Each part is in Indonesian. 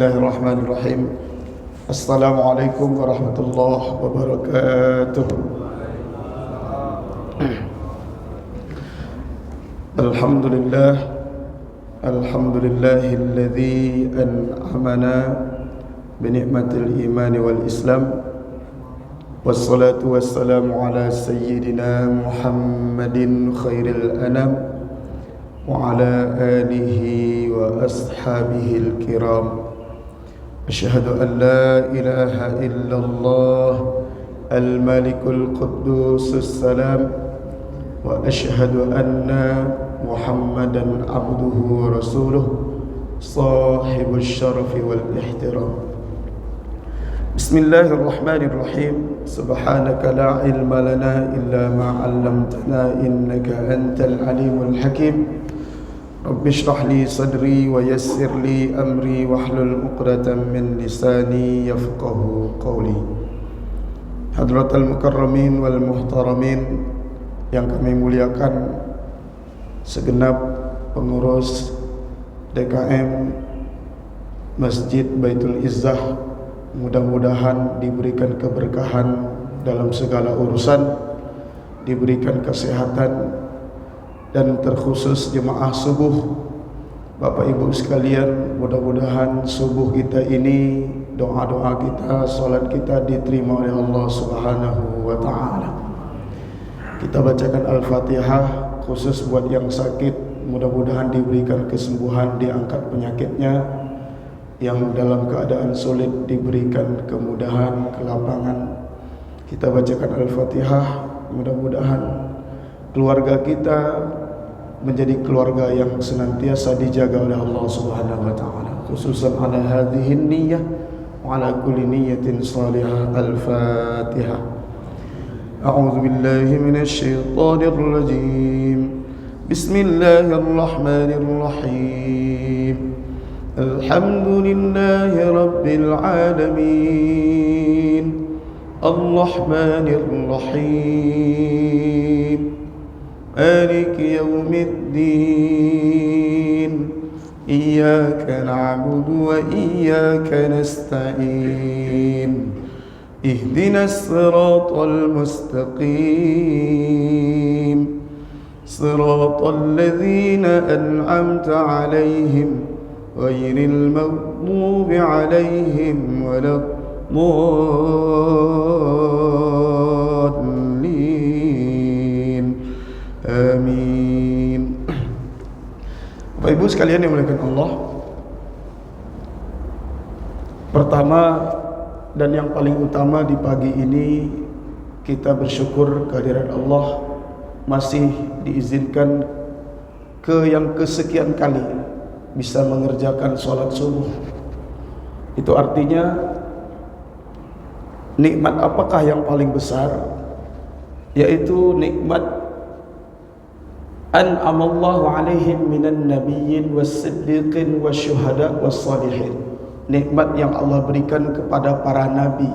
Bismillahirrahmanirrahim. Assalamualaikum warahmatullahi wabarakatuh. Alhamdulillah, alhamdulillahilladzi an'amana binikmatil iman wal islam. Wassalatu wassalamu ala sayyidina Muhammadin khairil anam wa ala alihi wa ashabihil kiram. Asyhadu an la ilaha illallah al-malikul quddusus salam wa asyhadu anna Muhammadan abduhu wa rasuluh sahibus syarafi wal ihtiram. Bismillahirrahmanirrahim. Subhanaka la ilma lana illa ma 'allamtana innaka antal alimul hakim. Rabbi shrah li sadri wa yassir li amri wahlul 'uqdatam min lisani yafqahu qawli. Hadratal mukarramin wal muhtaramin yang kami muliakan, segenap pengurus DKM Masjid Baitul Izzah, mudah-mudahan diberikan keberkahan dalam segala urusan, diberikan kesehatan, dan terkhusus jemaah subuh. Bapak Ibu sekalian, mudah-mudahan subuh kita ini, doa-doa kita, salat kita diterima oleh Allah Subhanahu wa taala. Kita bacakan Al-Fatihah khusus buat yang sakit, mudah-mudahan diberikan kesembuhan, diangkat penyakitnya. Yang dalam keadaan sulit diberikan kemudahan, kelapangan. Kita bacakan Al-Fatihah, mudah-mudahan keluarga kita menjadi keluarga yang senantiasa dijaga oleh Allah Subhanahu wa taala, khususan ala hadhihi niyyah wa ala kulli niyyatin salihah. Al-Fatihah. A'udzu billahi minasy syaithanir rajim. Bismillahirrahmanirrahim. Alhamdulillahi rabbil alamin. Ar-Rahmanir Rahim. Maliki yaumiddin. Iyyaka na'budu wa iyyaka nasta'in. Ihdinas siratal mustaqim. Siratal ladzina an'amta 'alaihim ghairil maghdubi 'alaihim waladdallin. Amin. Bapak Ibu sekalian yang dimuliakan Allah, pertama dan yang paling utama di pagi ini, kita bersyukur kehadirat Allah masih diizinkan yang kesekian kali bisa mengerjakan sholat subuh. Itu artinya nikmat apakah yang paling besar? Yaitu nikmat an'amallahu alaihim minan nabiyyin was-siddiqin wasyuhada was-salihin. Nikmat yang Allah berikan kepada para nabi,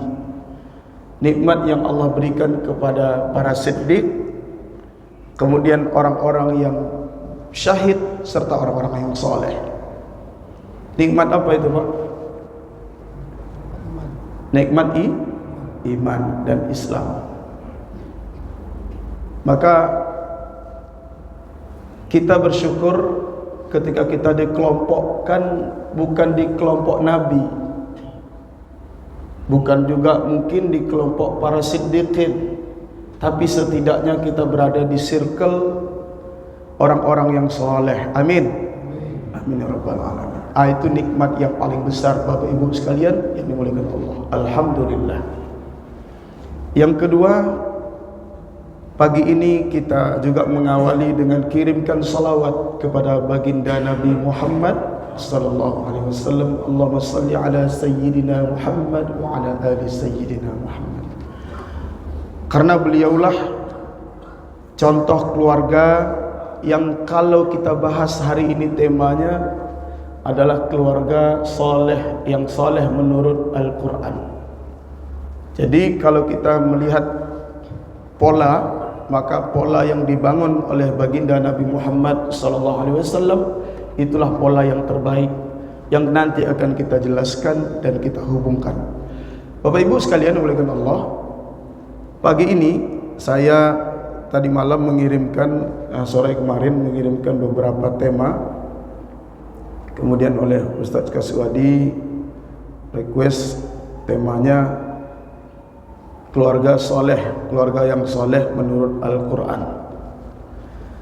nikmat yang Allah berikan kepada para siddiq, kemudian orang-orang yang syahid, serta orang-orang yang soleh. Nikmat apa itu, Pak? Nikmat iman dan Islam. Maka kita bersyukur ketika kita dikelompokkan bukan di kelompok nabi, bukan juga mungkin di kelompok para siddiqin, tapi setidaknya kita berada di circle orang-orang yang soleh. Amin. Amin ya rabbal alamin. Itu nikmat yang paling besar Bapak Ibu sekalian yang dimuliakan Allah. Alhamdulillah. Yang kedua, pagi ini kita juga mengawali dengan kirimkan salawat kepada baginda Nabi Muhammad sallallahu alaihi wasallam. Allahumma salli ala sayyidina Muhammad wa ala ali sayyidina Muhammad. Karena beliaulah contoh keluarga yang kalau kita bahas hari ini temanya adalah keluarga soleh, yang soleh menurut Al-Quran. Jadi kalau kita melihat pola, maka pola yang dibangun oleh baginda Nabi Muhammad SAW itulah pola yang terbaik, yang nanti akan kita jelaskan dan kita hubungkan. Bapak Ibu sekalian olehkan Allah, pagi ini saya tadi malam mengirimkan, sore kemarin mengirimkan beberapa tema, kemudian oleh Ustadz Kaswadi request temanya keluarga soleh, keluarga yang soleh menurut Al-Quran.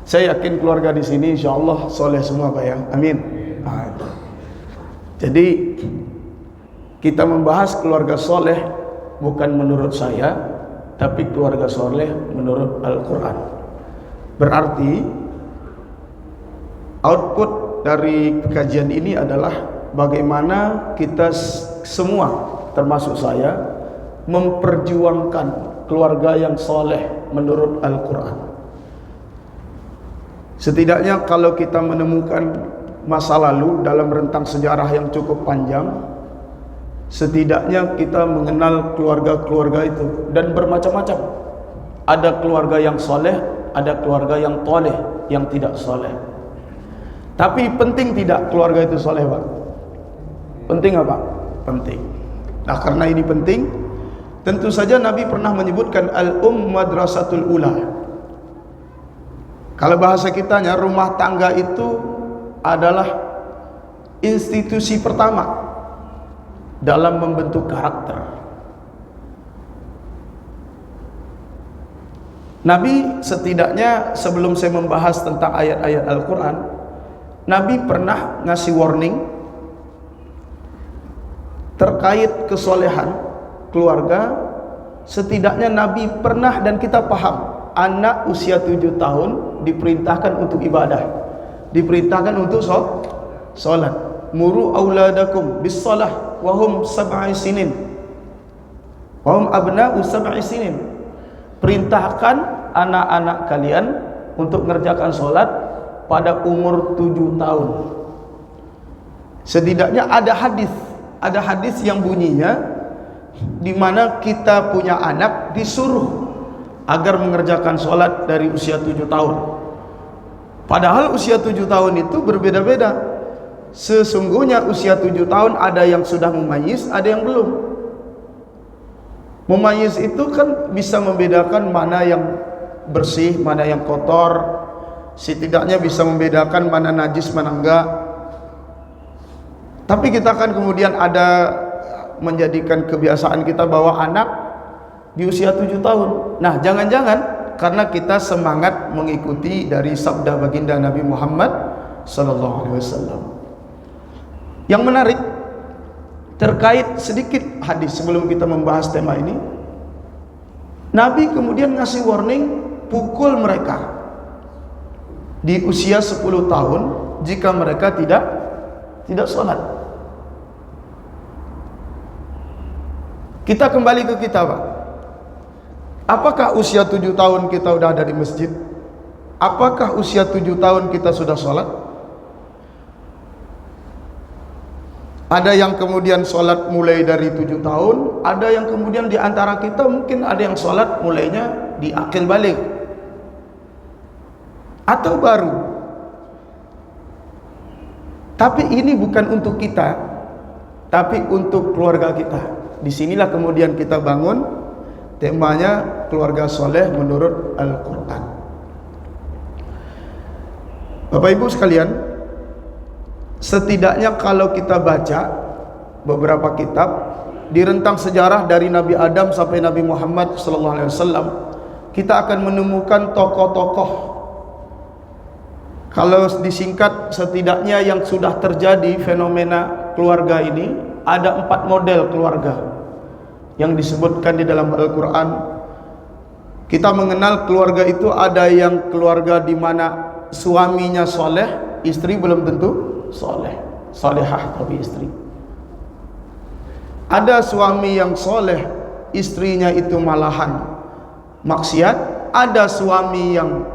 Saya yakin keluarga di sini insya Allah soleh semua Pak ya, amin. Jadi kita membahas keluarga soleh bukan menurut saya, tapi keluarga soleh menurut Al-Quran. Berarti output dari kajian ini adalah bagaimana kita semua termasuk saya memperjuangkan keluarga yang soleh menurut Al-Quran. Setidaknya kalau kita menemukan masa lalu dalam rentang sejarah yang cukup panjang, setidaknya kita mengenal keluarga-keluarga itu, dan bermacam-macam. Ada keluarga yang soleh, ada keluarga yang toleh, yang tidak soleh. Tapi penting tidak keluarga itu soleh Pak? Penting apa? Penting. Nah karena ini penting, tentu saja Nabi pernah menyebutkan madrasatul ula. Kalau bahasa kitanya, rumah tangga itu adalah institusi pertama dalam membentuk karakter. Nabi setidaknya sebelum saya membahas tentang ayat-ayat Al-Quran, Nabi pernah ngasih warning terkait kesolehan keluarga. Setidaknya Nabi pernah, dan kita paham, anak usia 7 tahun diperintahkan untuk ibadah, diperintahkan untuk sholat. Muru auladakum bis salah wahum sab'i sinin, wahum abna'u sab'i sinin. Perintahkan anak-anak kalian untuk mengerjakan sholat pada umur 7 tahun. Setidaknya ada hadis yang bunyinya di mana kita punya anak disuruh agar mengerjakan sholat dari usia 7 tahun. Padahal usia 7 tahun itu berbeda-beda. Sesungguhnya usia 7 tahun ada yang sudah memayyiz, ada yang belum. Memayyiz itu kan bisa membedakan mana yang bersih, mana yang kotor. Setidaknya bisa membedakan mana najis, mana enggak. Tapi kita kan kemudian ada menjadikan kebiasaan kita bawa anak di usia 7 tahun. Nah, jangan-jangan karena kita semangat mengikuti dari sabda baginda Nabi Muhammad sallallahu alaihi wasallam. Yang menarik terkait sedikit hadis sebelum kita membahas tema ini, Nabi kemudian ngasih warning, pukul mereka di usia 10 tahun jika mereka tidak sholat. Kita kembali ke kita Pak. Apakah usia 7 tahun kita sudah ada di masjid? Apakah usia 7 tahun kita sudah sholat? Ada yang kemudian sholat mulai dari 7 tahun, ada yang kemudian di antara kita mungkin ada yang sholat mulainya di akil balik atau baru. Tapi ini bukan untuk kita, tapi untuk keluarga kita. Disinilah kemudian kita bangun temanya keluarga soleh menurut Al-Quran. Bapak Ibu sekalian, setidaknya kalau kita baca beberapa kitab di rentang sejarah dari Nabi Adam sampai Nabi Muhammad SAW, kita akan menemukan tokoh-tokoh. Kalau disingkat, setidaknya yang sudah terjadi fenomena keluarga ini, ada 4 model keluarga yang disebutkan di dalam Al-Quran. Kita mengenal keluarga itu ada yang keluarga di mana suaminya soleh, istri belum tentu soleh, solehah tapi istri. Ada suami yang soleh, istrinya itu malahan maksiat. Ada suami yang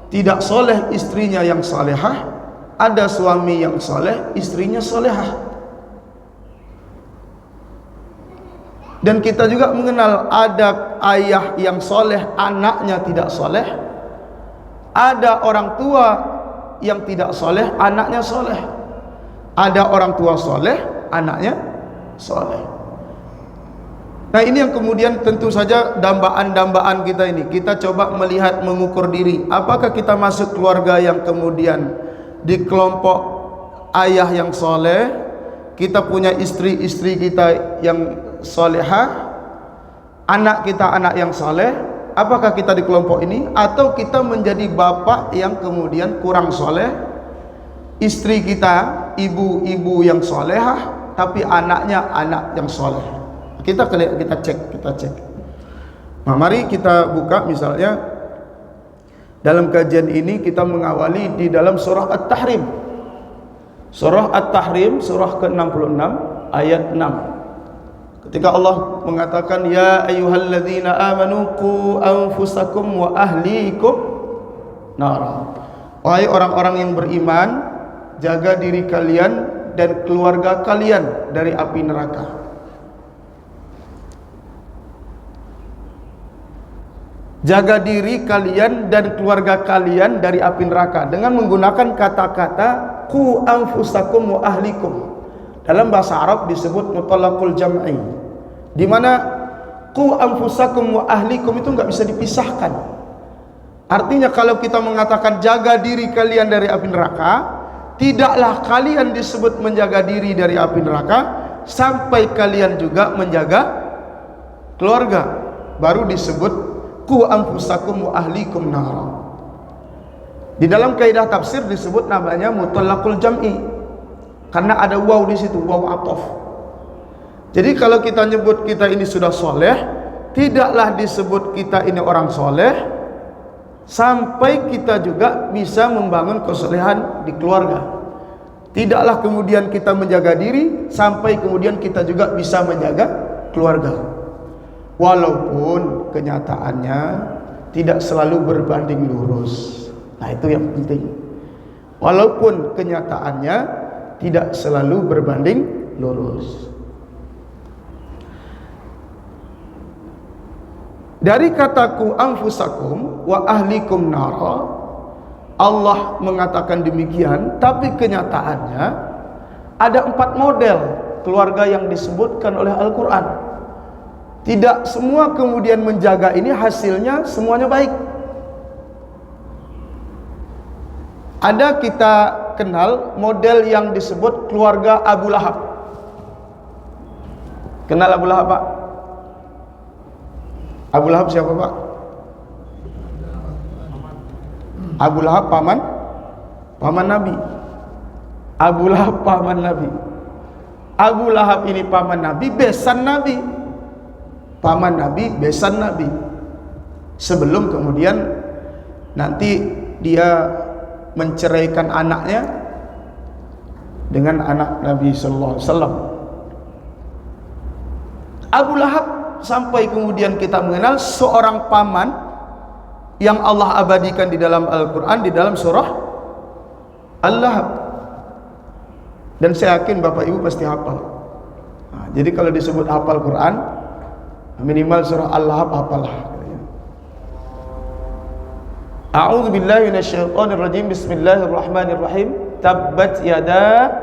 tidak soleh, istrinya yang solehah. Ada suami yang soleh, istrinya solehah. Dan kita juga mengenal ada ayah yang soleh, anaknya tidak soleh. Ada orang tua yang tidak soleh, anaknya soleh. Ada orang tua soleh, anaknya soleh. Nah ini yang kemudian tentu saja dambaan-dambaan kita ini. Kita coba melihat, mengukur diri. Apakah kita masuk keluarga yang kemudian di kelompok ayah yang soleh, kita punya istri-istri kita yang solehah, anak kita anak yang soleh. Apakah kita di kelompok ini, atau kita menjadi bapak yang kemudian kurang soleh, istri kita ibu-ibu yang solehah, tapi anaknya anak yang soleh. Kita cek. Nah, mari kita buka misalnya dalam kajian ini kita mengawali di dalam surah At-Tahrim. Surah At-Tahrim surah ke-66 ayat 6. Ketika Allah mengatakan ya ayyuhalladzina amanu qu anfusakum wa ahlikum nar. Wahai orang-orang yang beriman, jaga diri kalian dan keluarga kalian dari api neraka. Jaga diri kalian dan keluarga kalian dari api neraka dengan menggunakan kata-kata qu anfusakum wa ahlikum. Dalam bahasa Arab disebut mutlaqul jam'i, di mana qu anfusakum wa ahlikum itu enggak bisa dipisahkan. Artinya kalau kita mengatakan jaga diri kalian dari api neraka, tidaklah kalian disebut menjaga diri dari api neraka sampai kalian juga menjaga keluarga, baru disebut qu anfusakum wa ahlikum nar. Di dalam kaidah tafsir disebut namanya mutlaqul jam'i karena ada waw di situ, waw ataf. Jadi kalau kita nyebut kita ini sudah soleh, tidaklah disebut kita ini orang soleh sampai kita juga bisa membangun kesolehan di keluarga. Tidaklah kemudian kita menjaga diri sampai kemudian kita juga bisa menjaga keluarga. Walaupun kenyataannya tidak selalu berbanding lurus. Nah itu yang penting. Walaupun kenyataannya tidak selalu berbanding lurus. Dari kataku anfusakum wa ahlikum nara, Allah mengatakan demikian, tapi kenyataannya ada 4 model keluarga yang disebutkan oleh Al-Quran. Tidak semua kemudian menjaga ini hasilnya semuanya baik. Ada kita kenal model yang disebut keluarga Abu Lahab. Kenal Abu Lahab, Pak? Abu Lahab siapa, Pak? Abu Lahab paman Nabi. Abu Lahab paman Nabi. Abu Lahab ini paman Nabi, besan Nabi. Paman Nabi, besan Nabi. Sebelum kemudian nanti dia menceraikan anaknya dengan anak Nabi sallallahu alaihi wasallam. Abu Lahab sampai kemudian kita mengenal seorang paman yang Allah abadikan di dalam Al-Quran, di dalam surah Al-Lahab. Dan saya yakin Bapak Ibu pasti hafal. Nah, jadi kalau disebut hafal Quran, minimal surah Al-Lahab hafalah. A'udzu billahi minasyaitonir rajim. Bismillahirrahmanirrahim. Tabbat yada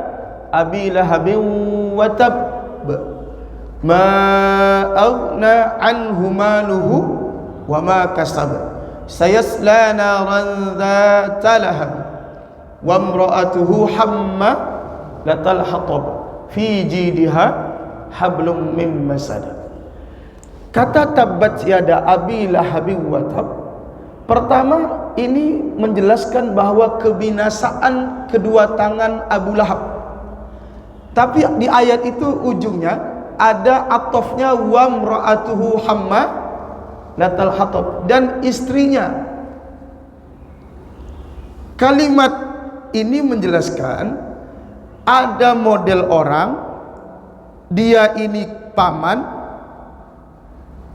abi lahabin wa tab. Ma aghna anhu maluhu wa ma kasab. Sayasla naran dzata lahab. Wa imra'atuhu hammalatal hatab. Fi jidha hablum min masad. Kata tabbat yada abi lahabi wa tab, pertama ini menjelaskan bahwa kebinasaan kedua tangan Abu Lahab. Tapi di ayat itu ujungnya ada atofnya wa mra'atuhu hamma latal hatab, dan istrinya. Kalimat ini menjelaskan ada model orang, dia ini paman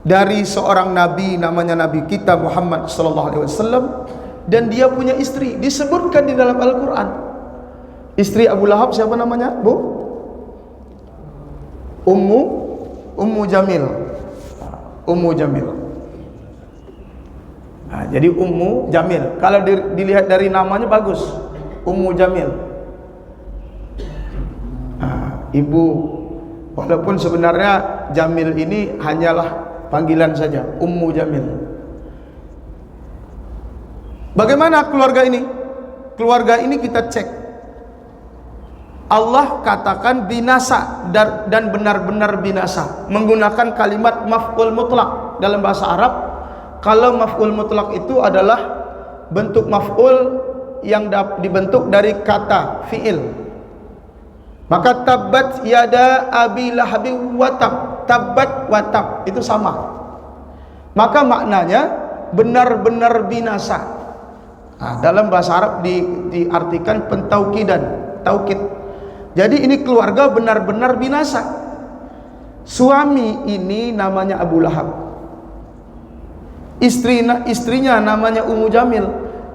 dari seorang nabi, namanya Nabi kita Muhammad sallallahu alaihi wasallam, dan dia punya istri, disebutkan di dalam Al-Quran. Istri Abu Lahab siapa namanya, Bu? Ummu Jamil. Ummu Jamil. Nah, jadi Ummu Jamil, kalau dilihat dari namanya bagus, Ummu Jamil. ibu. Walaupun sebenarnya Jamil ini hanyalah panggilan saja, Ummu Jamil. Bagaimana keluarga ini? Keluarga ini kita cek. Allah katakan binasa dan benar-benar binasa menggunakan kalimat maf'ul mutlak. Dalam bahasa Arab, kalau maf'ul mutlak itu adalah bentuk maf'ul yang dibentuk dari kata fi'il. Maka tabbat yada abi lahabi watab, tabbat watab itu sama. Maka maknanya benar-benar binasa. Nah, dalam bahasa Arab diartikan pentaukidan, taukid. Jadi ini keluarga benar-benar binasa. Suami ini namanya Abu Lahab, istrinya namanya Ummu Jamil.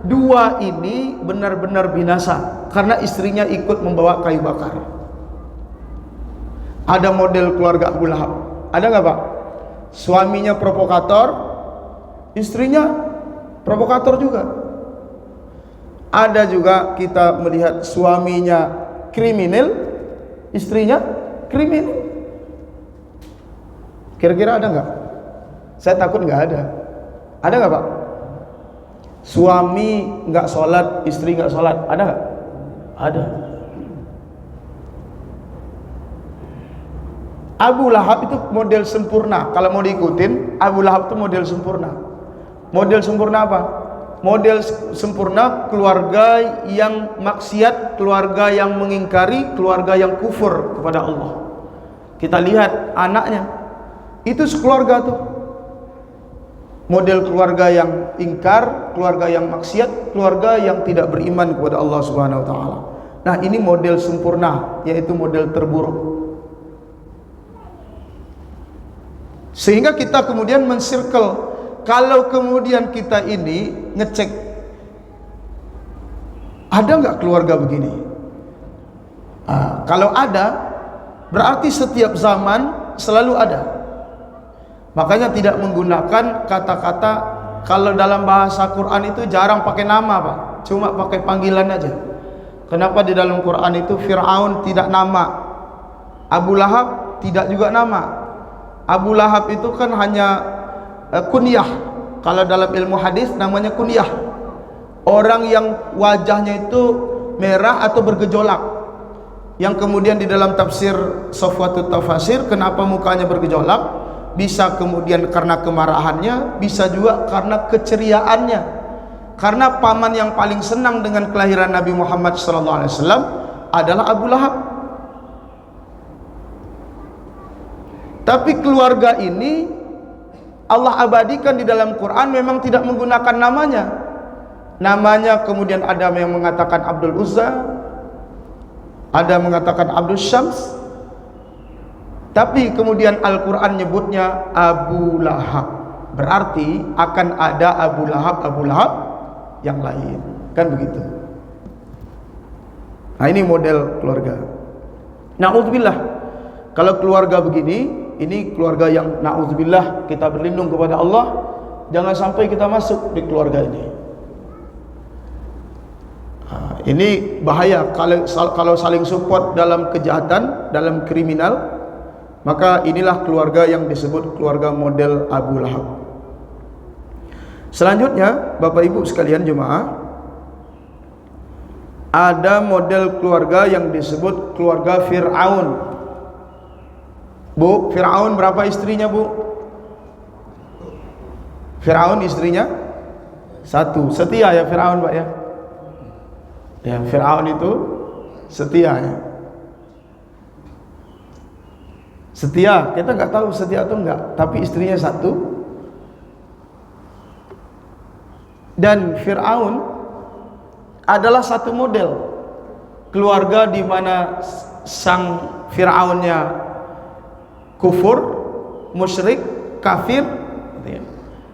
Dua ini benar-benar binasa karena istrinya ikut membawa kayu bakar. Ada model keluarga Abu Lahab, ada nggak Pak? Suaminya provokator, istrinya provokator juga. Ada juga kita melihat suaminya kriminal, istrinya kriminal. Kira-kira ada nggak? Saya takut nggak ada. Ada nggak Pak? Suami nggak sholat, istri nggak sholat, ada nggak? Ada. Abu Lahab itu model sempurna. Kalau mau diikutin, Abu Lahab itu model sempurna. Model sempurna apa? Model sempurna keluarga yang maksiat, keluarga yang mengingkari, keluarga yang kufur kepada Allah. Kita lihat anaknya, itu sekeluarga tuh. Model keluarga yang ingkar, keluarga yang maksiat, keluarga yang tidak beriman kepada Allah Subhanahu wa taala. Nah, ini model sempurna, yaitu model terburuk. Sehingga kita kemudian men-circle. Kalau kemudian kita ini ngecek, ada nggak keluarga begini? Kalau ada, berarti setiap zaman selalu ada. Makanya tidak menggunakan kata-kata, kalau dalam bahasa Quran itu jarang pakai nama Pak, cuma pakai panggilan aja. Kenapa di dalam Quran itu Fir'aun tidak nama, Abu Lahab tidak juga nama. Abu Lahab itu kan hanya kunyah. Kalau dalam ilmu hadis namanya kunyah. Orang yang wajahnya itu merah atau bergejolak. Yang kemudian di dalam tafsir Safwatut Tafasir, kenapa mukanya bergejolak? Bisa kemudian karena kemarahannya, bisa juga karena keceriaannya. Karena paman yang paling senang dengan kelahiran Nabi Muhammad SAW adalah Abu Lahab. Tapi keluarga ini Allah abadikan di dalam Quran memang tidak menggunakan namanya. Namanya kemudian ada yang mengatakan Abdul Uzza, ada mengatakan Abdul Syams. Tapi kemudian Al-Quran nyebutnya Abu Lahab. Berarti akan ada Abu Lahab yang lain. Kan begitu. Nah, ini model keluarga. Na'udzubillah. Kalau keluarga begini, ini keluarga yang na'udzubillah, kita berlindung kepada Allah, jangan sampai kita masuk di keluarga ini. Ini bahaya kalau saling support dalam kejahatan, dalam kriminal. Maka inilah keluarga yang disebut keluarga model Abu Lahab. Selanjutnya, Bapak Ibu sekalian jemaah, ada model keluarga yang disebut keluarga Fir'aun. Bu, Fir'aun berapa istrinya Bu? Fir'aun istrinya 1. Setia ya Fir'aun Pak ya? Ya, Fir'aun itu setia ya. Setia, kita nggak tahu setia atau enggak, tapi istrinya 1. Dan Fir'aun adalah satu model keluarga di mana sang Fir'aunnya kufur, musyrik, kafir,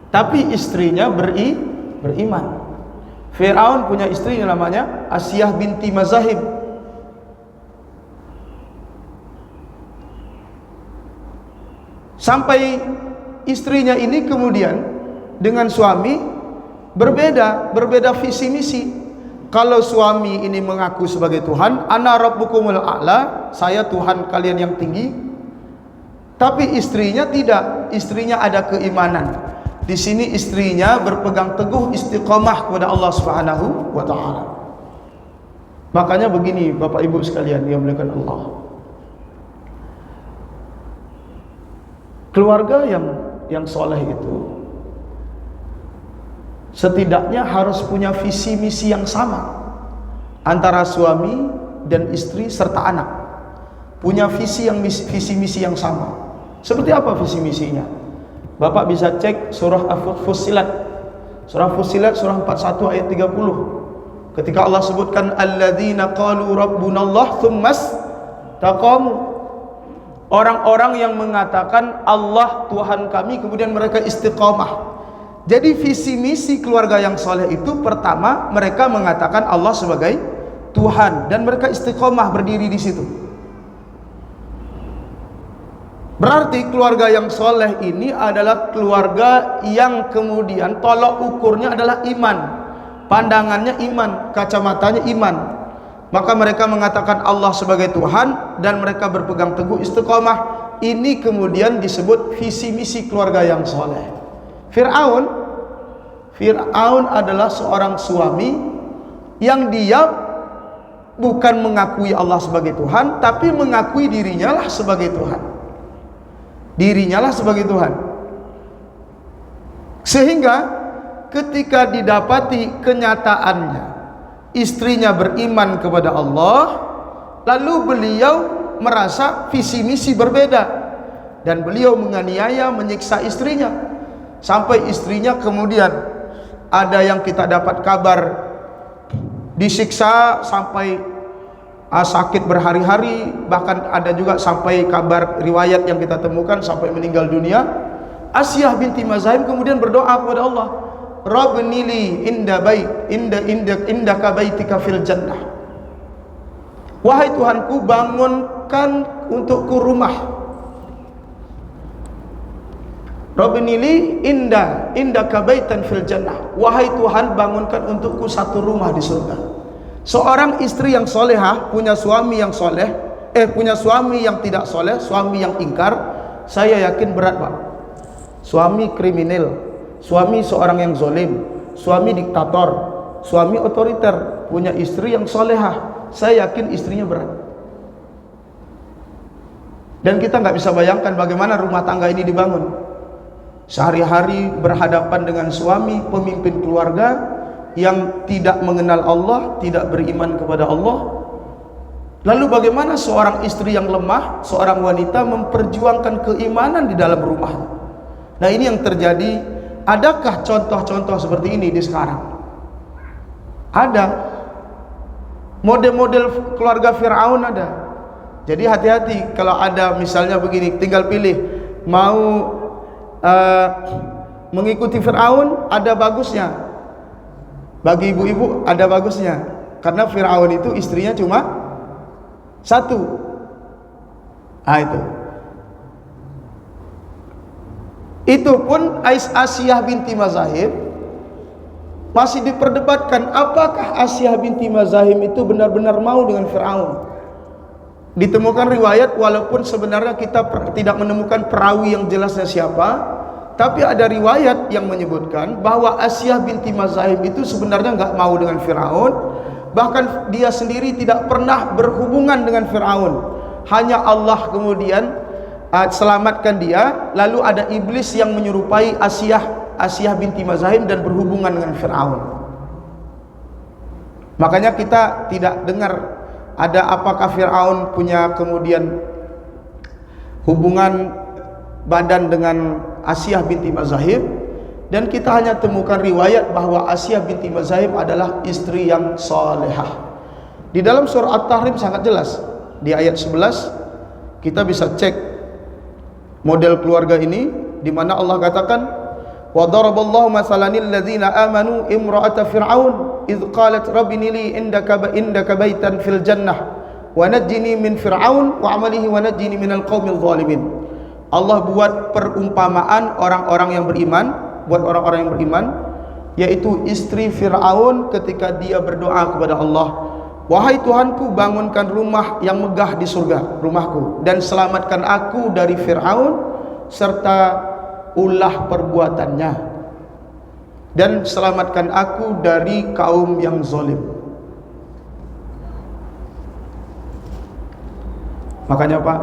tapi istrinya beriman. Fir'aun punya istri namanya Asiyah binti Mazahib. Sampai istrinya ini kemudian dengan suami berbeda visi misi. Kalau suami ini mengaku sebagai Tuhan, ana rabbukumul a'la, saya Tuhan kalian yang tinggi, tapi istrinya tidak, istrinya ada keimanan. Di sini istrinya berpegang teguh istiqamah kepada Allah Subhanahu wa taala. Makanya begini Bapak Ibu sekalian yang dimuliakan Allah. Keluarga yang soleh itu setidaknya harus punya visi misi yang sama antara suami dan istri serta anak. Punya visi misi yang sama. Seperti apa visi misinya? Bapak bisa cek surah Fussilat. Surah Fussilat surah 41 ayat 30. Ketika Allah sebutkan alladzina qalu rabbunallah tsummas taqamu. Orang-orang yang mengatakan Allah Tuhan kami, kemudian mereka istiqamah. Jadi visi misi keluarga yang soleh itu pertama mereka mengatakan Allah sebagai Tuhan dan mereka istiqomah berdiri di situ. Berarti keluarga yang soleh ini adalah keluarga yang kemudian tolok ukurnya adalah iman, pandangannya iman, kacamatanya iman. Maka mereka mengatakan Allah sebagai Tuhan dan mereka berpegang teguh istiqomah. Ini kemudian disebut visi misi keluarga yang soleh. Fir'aun adalah seorang suami yang dia bukan mengakui Allah sebagai Tuhan, tapi mengakui dirinya lah sebagai Tuhan. Dirinya lah sebagai Tuhan. Sehingga ketika didapati kenyataannya istrinya beriman kepada Allah, lalu beliau merasa visi misi berbeda dan beliau menganiaya, menyiksa istrinya. Sampai istrinya kemudian ada yang kita dapat kabar disiksa sampai sakit berhari-hari, bahkan ada juga sampai kabar riwayat yang kita temukan sampai meninggal dunia. Asiyah binti Mazahim kemudian berdoa kepada Allah, Rabbnili indaka baitika fil jannah. Wahai Tuhanku, bangunkan untukku rumah. Rabbnili indaka baitan fil jannah. Wahai Tuhan, bangunkan untukku satu rumah di surga. Seorang istri yang solehah punya suami yang soleh, punya suami yang tidak soleh, suami yang ingkar, saya yakin berat Pak. Suami kriminal, suami seorang yang zolim, suami diktator, suami otoriter, punya istri yang solehah, saya yakin istrinya berat. Dan kita nggak bisa bayangkan bagaimana rumah tangga ini dibangun. Sehari-hari berhadapan dengan suami, pemimpin keluarga yang tidak mengenal Allah, tidak beriman kepada Allah. Lalu bagaimana seorang istri yang lemah, seorang wanita memperjuangkan keimanan di dalam rumahnya? Nah, ini yang terjadi. Adakah contoh-contoh seperti ini di sekarang? Ada. Model-model keluarga Fir'aun ada. Jadi hati-hati kalau ada misalnya begini, tinggal pilih mau mengikuti Fir'aun, ada bagusnya. Bagi ibu-ibu ada bagusnya, karena Fir'aun itu istrinya cuma satu. Itu pun Asiyah binti Mazahim masih diperdebatkan apakah Asiyah binti Mazahim itu benar-benar mau dengan Fir'aun. Ditemukan riwayat, walaupun sebenarnya kita tidak menemukan perawi yang jelasnya siapa, tapi ada riwayat yang menyebutkan bahwa Asiyah binti Mazahim itu sebenarnya nggak mau dengan Fir'aun. Bahkan dia sendiri tidak pernah berhubungan dengan Fir'aun. Hanya Allah kemudian selamatkan dia. Lalu ada iblis yang menyerupai Asiyah binti Mazahim dan berhubungan dengan Fir'aun. Makanya kita tidak dengar ada apakah Fir'aun punya kemudian hubungan badan dengan Asiyah binti Mazahim, dan kita hanya temukan riwayat bahwa Asiyah binti Mazahim adalah istri yang salehah. Di dalam surah At-Tahrim sangat jelas, di ayat 11 kita bisa cek model keluarga ini, di mana Allah katakan, wa daraballahu masalanil ladzina amanu imra'ata fir'aun idh qalat rabbini li indaka baitan fil jannah wa najjini min fir'aun wa amalihi wa najjini minal qaumil zalimin. Allah buat perumpamaan orang-orang yang beriman, buat orang-orang yang beriman, yaitu istri Fir'aun ketika dia berdoa kepada Allah, wahai Tuhanku, bangunkan rumah yang megah di surga, rumahku, dan selamatkan aku dari Fir'aun serta ulah perbuatannya, dan selamatkan aku dari kaum yang zalim. Makanya Pak,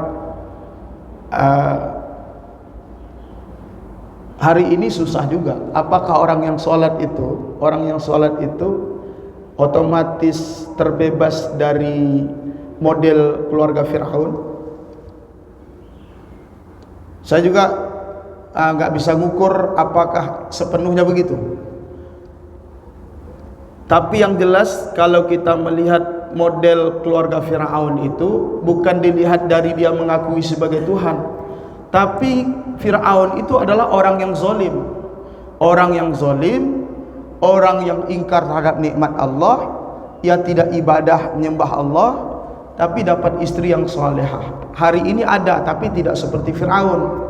hari ini susah juga. Apakah orang yang sholat itu otomatis terbebas dari model keluarga Fir'aun? Saya juga nggak bisa ngukur apakah sepenuhnya begitu. Tapi yang jelas, kalau kita melihat model keluarga Fir'aun itu bukan dilihat dari dia mengakui sebagai Tuhan, tapi Fir'aun itu adalah orang yang zalim, orang yang ingkar terhadap nikmat Allah, ia tidak ibadah menyembah Allah, tapi dapat istri yang salehah. Hari ini ada, tapi tidak seperti Fir'aun,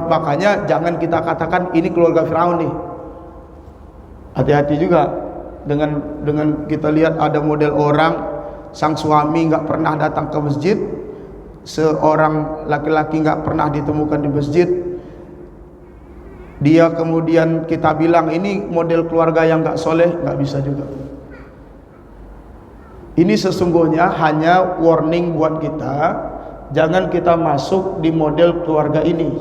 Makanya jangan kita katakan ini keluarga Fir'aun nih. Hati-hati juga dengan kita lihat ada model orang, sang suami nggak pernah datang ke masjid, seorang laki-laki nggak pernah ditemukan di masjid, dia kemudian kita bilang ini model keluarga yang nggak soleh, nggak bisa juga. Ini sesungguhnya hanya warning buat kita, jangan kita masuk di model keluarga ini.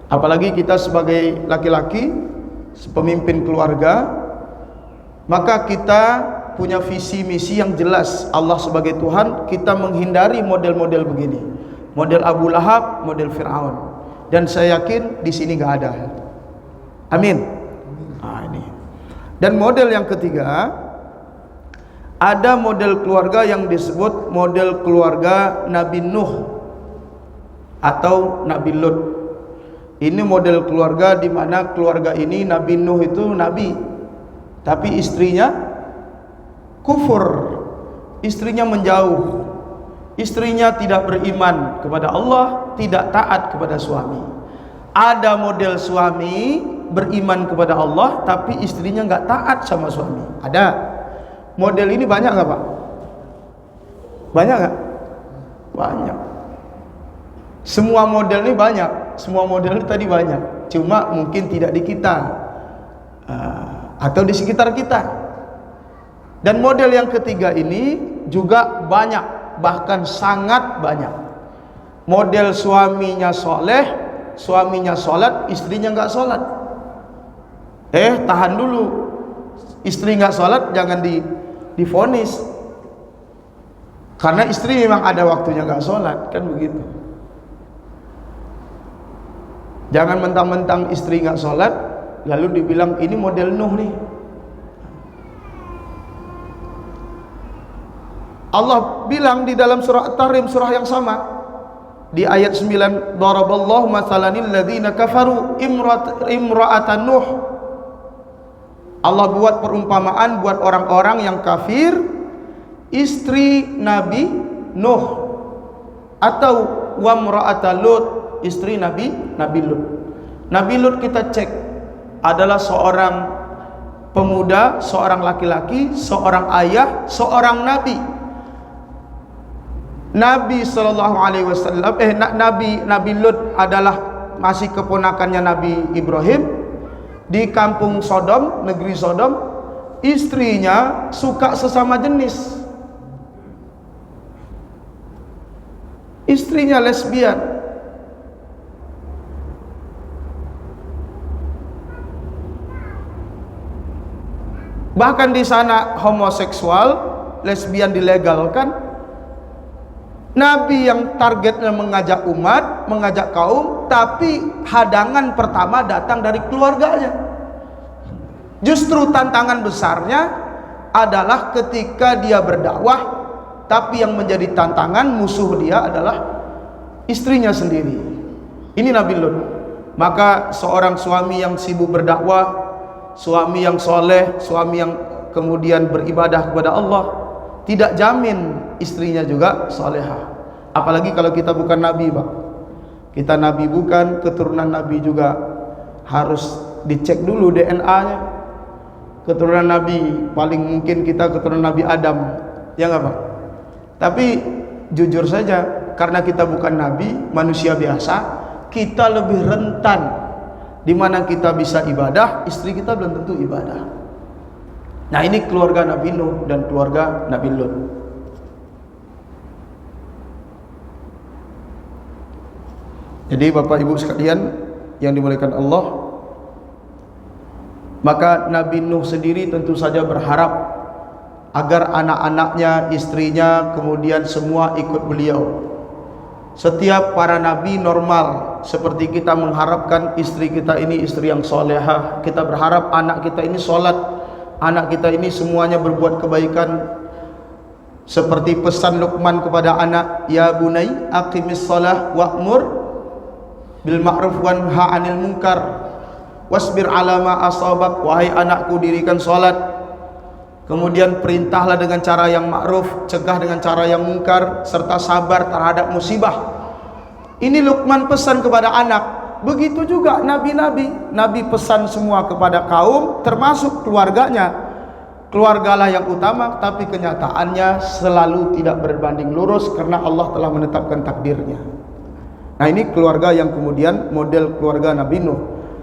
Apalagi kita sebagai laki-laki, pemimpin keluarga, maka kita punya visi misi yang jelas. Allah sebagai Tuhan, kita menghindari model-model begini, model Abu Lahab, model Fir'aun. Dan saya yakin di sini nggak ada. Amin. Ini. Dan model yang ketiga, ada model keluarga yang disebut model keluarga Nabi Nuh atau Nabi Lut. Ini model keluarga di mana keluarga ini, Nabi Nuh itu nabi, tapi istrinya kufur, istrinya menjauh, istrinya tidak beriman kepada Allah, tidak taat kepada suami. Ada model suami beriman kepada Allah, tapi istrinya nggak taat sama suami. Ada. Model ini banyak nggak Pak? Banyak nggak? Banyak. Semua model ini banyak. Semua model ini tadi banyak. Cuma mungkin tidak di kita atau di sekitar kita. Dan model yang ketiga ini juga banyak, bahkan sangat banyak. Model suaminya soleh, suaminya sholat, istrinya nggak sholat. Tahan dulu. Istri nggak sholat jangan divonis, karena istri memang ada waktunya nggak sholat, kan begitu. Jangan mentang-mentang istri nggak sholat lalu dibilang ini model Nuh nih. Allah bilang di dalam surah At-Tahrim, surah yang sama, di ayat 9, daraballahu mathalanil ladzina kafaru imra'atan Nuh. Allah buat perumpamaan buat orang-orang yang kafir, istri Nabi Nuh, atau wamra'ata Lut, istri Nabi Lut. Nabi Lut kita cek adalah seorang pemuda, seorang laki-laki, seorang ayah, seorang nabi. Nabi sallallahu alaihi wasallam Nabi Lut adalah masih keponakannya Nabi Ibrahim. Di kampung Sodom, negeri Sodom, istrinya suka sesama jenis, istrinya lesbian. Bahkan di sana homoseksual, lesbian dilegalkan. Nabi yang targetnya mengajak umat, mengajak kaum, tapi hadangan pertama datang dari keluarganya. Justru tantangan besarnya adalah ketika dia berdakwah, tapi yang menjadi tantangan musuh dia adalah istrinya sendiri. Ini Nabi Lut. Maka seorang suami yang sibuk berdakwah, suami yang soleh, suami yang kemudian beribadah kepada Allah, tidak jamin istrinya juga salehah. Apalagi kalau kita bukan nabi, Pak. Kita nabi bukan, keturunan nabi juga harus dicek dulu DNA-nya. Keturunan Nabi, paling mungkin kita keturunan Nabi Adam, ya nggak Pak? Tapi jujur saja, karena kita bukan Nabi, manusia biasa, kita lebih rentan. Di mana kita bisa ibadah, istri kita belum tentu ibadah. Nah ini keluarga Nabi Nuh dan keluarga Nabi Lut. Jadi Bapak Ibu sekalian yang dimuliakan Allah, maka Nabi Nuh sendiri tentu saja berharap agar anak-anaknya, istrinya, kemudian semua ikut beliau. Setiap para nabi normal, seperti kita mengharapkan istri kita ini istri yang solehah, kita berharap anak kita ini sholat, anak kita ini semuanya berbuat kebaikan. Seperti pesan Luqman kepada anak, ya bunai aqimis shalah wa'mur bil ma'ruf wanha 'anil munkar wasbir 'ala ma asabak. Wahai anakku, dirikan salat, kemudian perintahlah dengan cara yang ma'ruf, cegah dengan cara yang mungkar, serta sabar terhadap musibah. Ini Luqman pesan kepada anak. Begitu juga nabi-nabi, nabi pesan semua kepada kaum, termasuk keluarganya. Keluargalah yang utama, tapi kenyataannya selalu tidak berbanding lurus karena Allah telah menetapkan takdirnya. Nah ini keluarga yang kemudian model keluarga Nabi Nuh,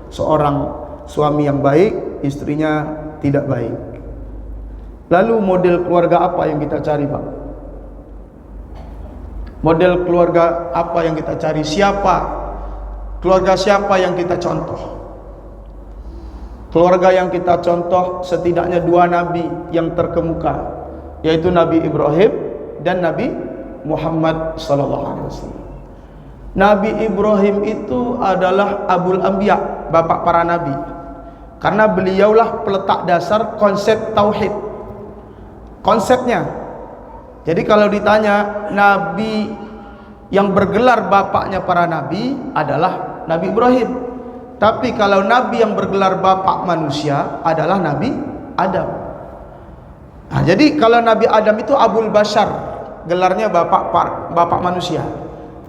seorang suami yang baik, istrinya tidak baik. Lalu model keluarga apa yang kita cari Pak? Model keluarga apa yang kita cari? Siapa? Keluarga siapa yang kita contoh? Keluarga yang kita contoh setidaknya dua nabi yang terkemuka, yaitu Nabi Ibrahim dan Nabi Muhammad SAW. Nabi Ibrahim itu adalah Abul Anbiya, bapak para nabi, karena beliaulah peletak dasar konsep tauhid. Konsepnya, jadi kalau ditanya nabi yang bergelar bapaknya para nabi adalah Nabi Ibrahim, tapi kalau nabi yang bergelar bapak manusia adalah Nabi Adam. Nah, jadi kalau Nabi Adam itu Abul Bashar, gelarnya bapak manusia.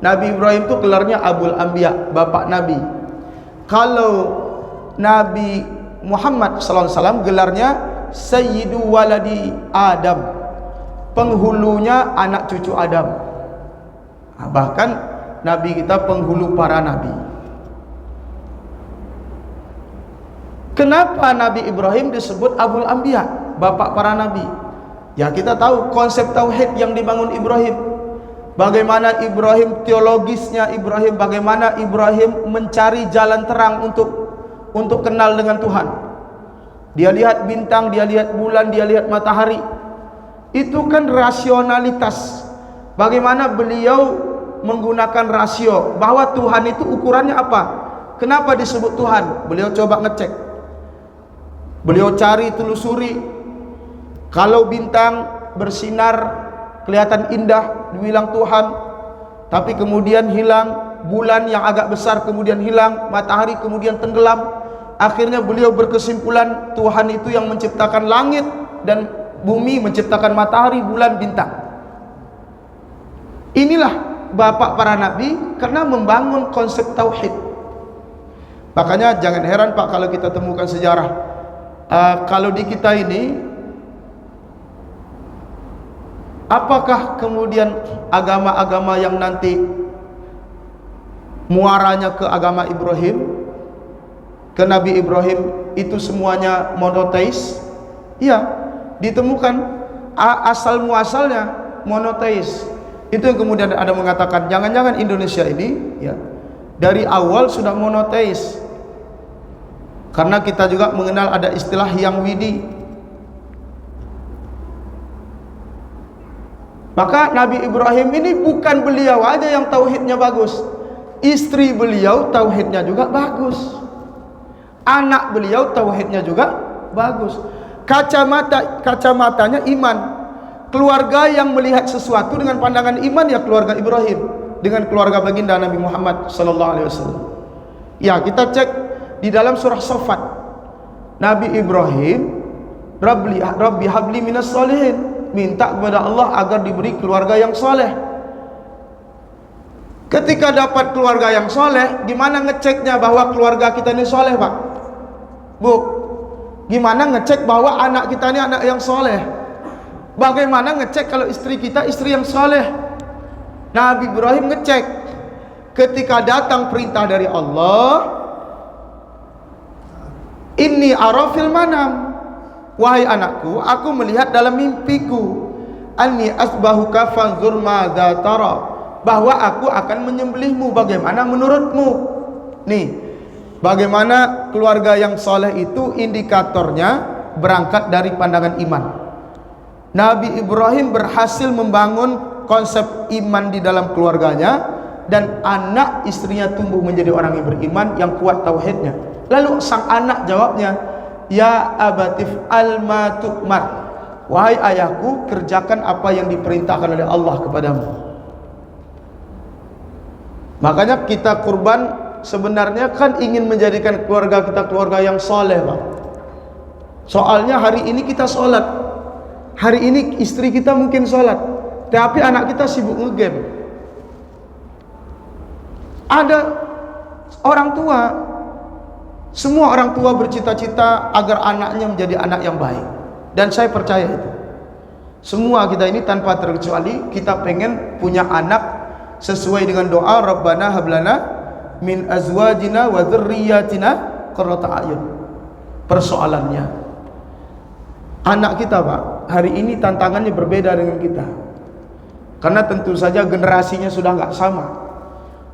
Nabi Ibrahim itu gelarnya Abul Anbiya, bapak nabi. Kalau Nabi Muhammad SAW gelarnya Sayyidu Waladi Adam, penghulunya anak cucu Adam. Nah, bahkan Nabi kita penghulu para nabi. Kenapa Nabi Ibrahim disebut Abul Anbiya, bapak para nabi? Ya kita tahu konsep tauhid yang dibangun Ibrahim. Bagaimana Ibrahim, teologisnya Ibrahim, bagaimana Ibrahim mencari jalan terang untuk kenal dengan Tuhan. Dia lihat bintang, dia lihat bulan, dia lihat matahari. Itu kan rasionalitas. Bagaimana beliau menggunakan rasio bahwa Tuhan itu ukurannya apa? Kenapa disebut Tuhan? Beliau coba ngecek. Beliau cari, telusuri. Kalau bintang bersinar kelihatan indah, dibilang Tuhan, tapi kemudian hilang. Bulan yang agak besar kemudian hilang, matahari kemudian tenggelam. Akhirnya beliau berkesimpulan Tuhan itu yang menciptakan langit dan bumi, menciptakan matahari, bulan, bintang. Inilah bapak para nabi karena membangun konsep tauhid. Makanya jangan heran Pak kalau kita temukan sejarah, kalau di kita ini, apakah kemudian agama-agama yang nanti muaranya ke agama Ibrahim, ke Nabi Ibrahim, itu semuanya monoteis? Iya, ditemukan asal muasalnya monoteis. Itu yang kemudian ada mengatakan jangan-jangan Indonesia ini ya dari awal sudah monoteis, karena kita juga mengenal ada istilah yang widi. Maka Nabi Ibrahim ini bukan beliau aja yang tauhidnya bagus, istri beliau tauhidnya juga bagus, anak beliau tauhidnya juga bagus. Kacamatanya iman. Keluarga yang melihat sesuatu dengan pandangan iman ya keluarga Ibrahim, dengan keluarga baginda Nabi Muhammad SAW. Ya kita cek di dalam surah Saffat, Nabi Ibrahim, Rabbi habli minas sholihin, minta kepada Allah agar diberi keluarga yang soleh. Ketika dapat keluarga yang soleh, gimana ngeceknya bahwa keluarga kita ini soleh Pak? Bu, gimana ngecek bahwa anak kita ini anak yang soleh? Bagaimana ngecek kalau istri kita istri yang soleh? Nabi Ibrahim ngecek. Ketika datang perintah dari Allah, inni arafil manam, wahai anakku, aku melihat dalam mimpiku, anni asbahuka fanzur madza tara, bahwa aku akan menyembelihmu, bagaimana menurutmu? Nih, bagaimana keluarga yang soleh itu indikatornya berangkat dari pandangan iman. Nabi Ibrahim berhasil membangun konsep iman di dalam keluarganya, dan anak istrinya tumbuh menjadi orang yang beriman, yang kuat tauhidnya. Lalu sang anak jawabnya, ya abatif alma tu'mar, wahai ayahku, kerjakan apa yang diperintahkan oleh Allah kepadamu. Makanya kita kurban sebenarnya kan ingin menjadikan keluarga kita keluarga yang soleh, Pak. Soalnya hari ini kita sholat, hari ini istri kita mungkin sholat, tapi anak kita sibuk ngegame. Ada orang tua, semua orang tua bercita-cita agar anaknya menjadi anak yang baik, dan saya percaya itu. Semua kita ini tanpa terkecuali kita pengen punya anak sesuai dengan doa Rabbana hablana min azwajina wa dzurriyyatina qurrata a'yun. Persoalannya, anak kita, Pak, hari ini tantangannya berbeda dengan kita, karena tentu saja generasinya sudah nggak sama.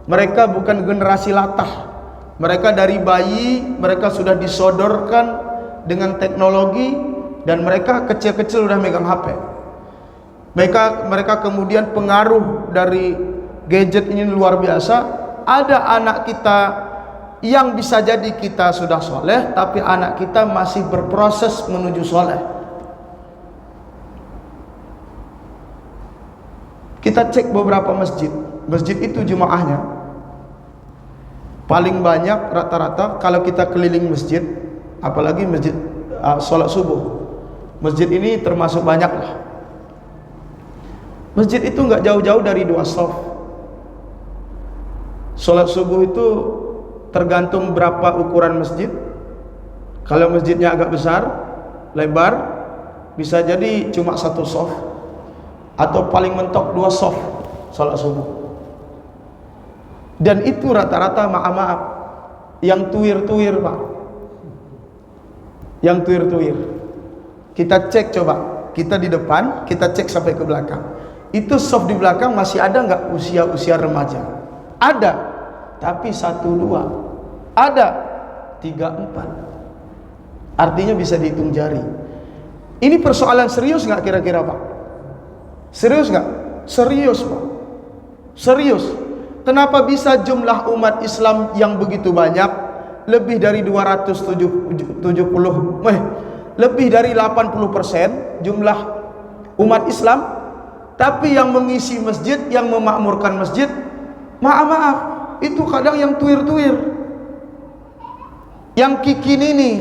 Mereka bukan generasi latah. Mereka dari bayi, mereka sudah disodorkan dengan teknologi, dan mereka kecil-kecil sudah megang HP. Mereka kemudian pengaruh dari gadget ini luar biasa. Ada anak kita yang bisa jadi kita sudah soleh, tapi anak kita masih berproses menuju soleh. Kita cek beberapa masjid. Masjid itu jemaahnya paling banyak rata-rata kalau kita keliling masjid, apalagi masjid sholat subuh, masjid ini termasuk banyak lah. Masjid itu nggak jauh-jauh dari 2 shaf. Sholat subuh itu tergantung berapa ukuran masjid. Kalau masjidnya agak besar, lebar, bisa jadi cuma 1 shaf, atau paling mentok 2 shaf sholat subuh. Dan itu rata-rata maaf yang tuir-tuir, Pak. Yang tuir-tuir. Kita cek coba, kita di depan, kita cek sampai ke belakang. Itu soft di belakang masih ada nggak usia-usia remaja? Ada, tapi 1, 2. Ada 3, 4. Artinya bisa dihitung jari. Ini persoalan serius nggak kira-kira, Pak? Serius nggak? Serius, Pak. Serius. Kenapa bisa jumlah umat Islam yang begitu banyak, lebih dari lebih dari 80% jumlah umat Islam, tapi yang mengisi masjid, yang memakmurkan masjid, maaf, itu kadang yang tuir-tuir, yang kikin ini.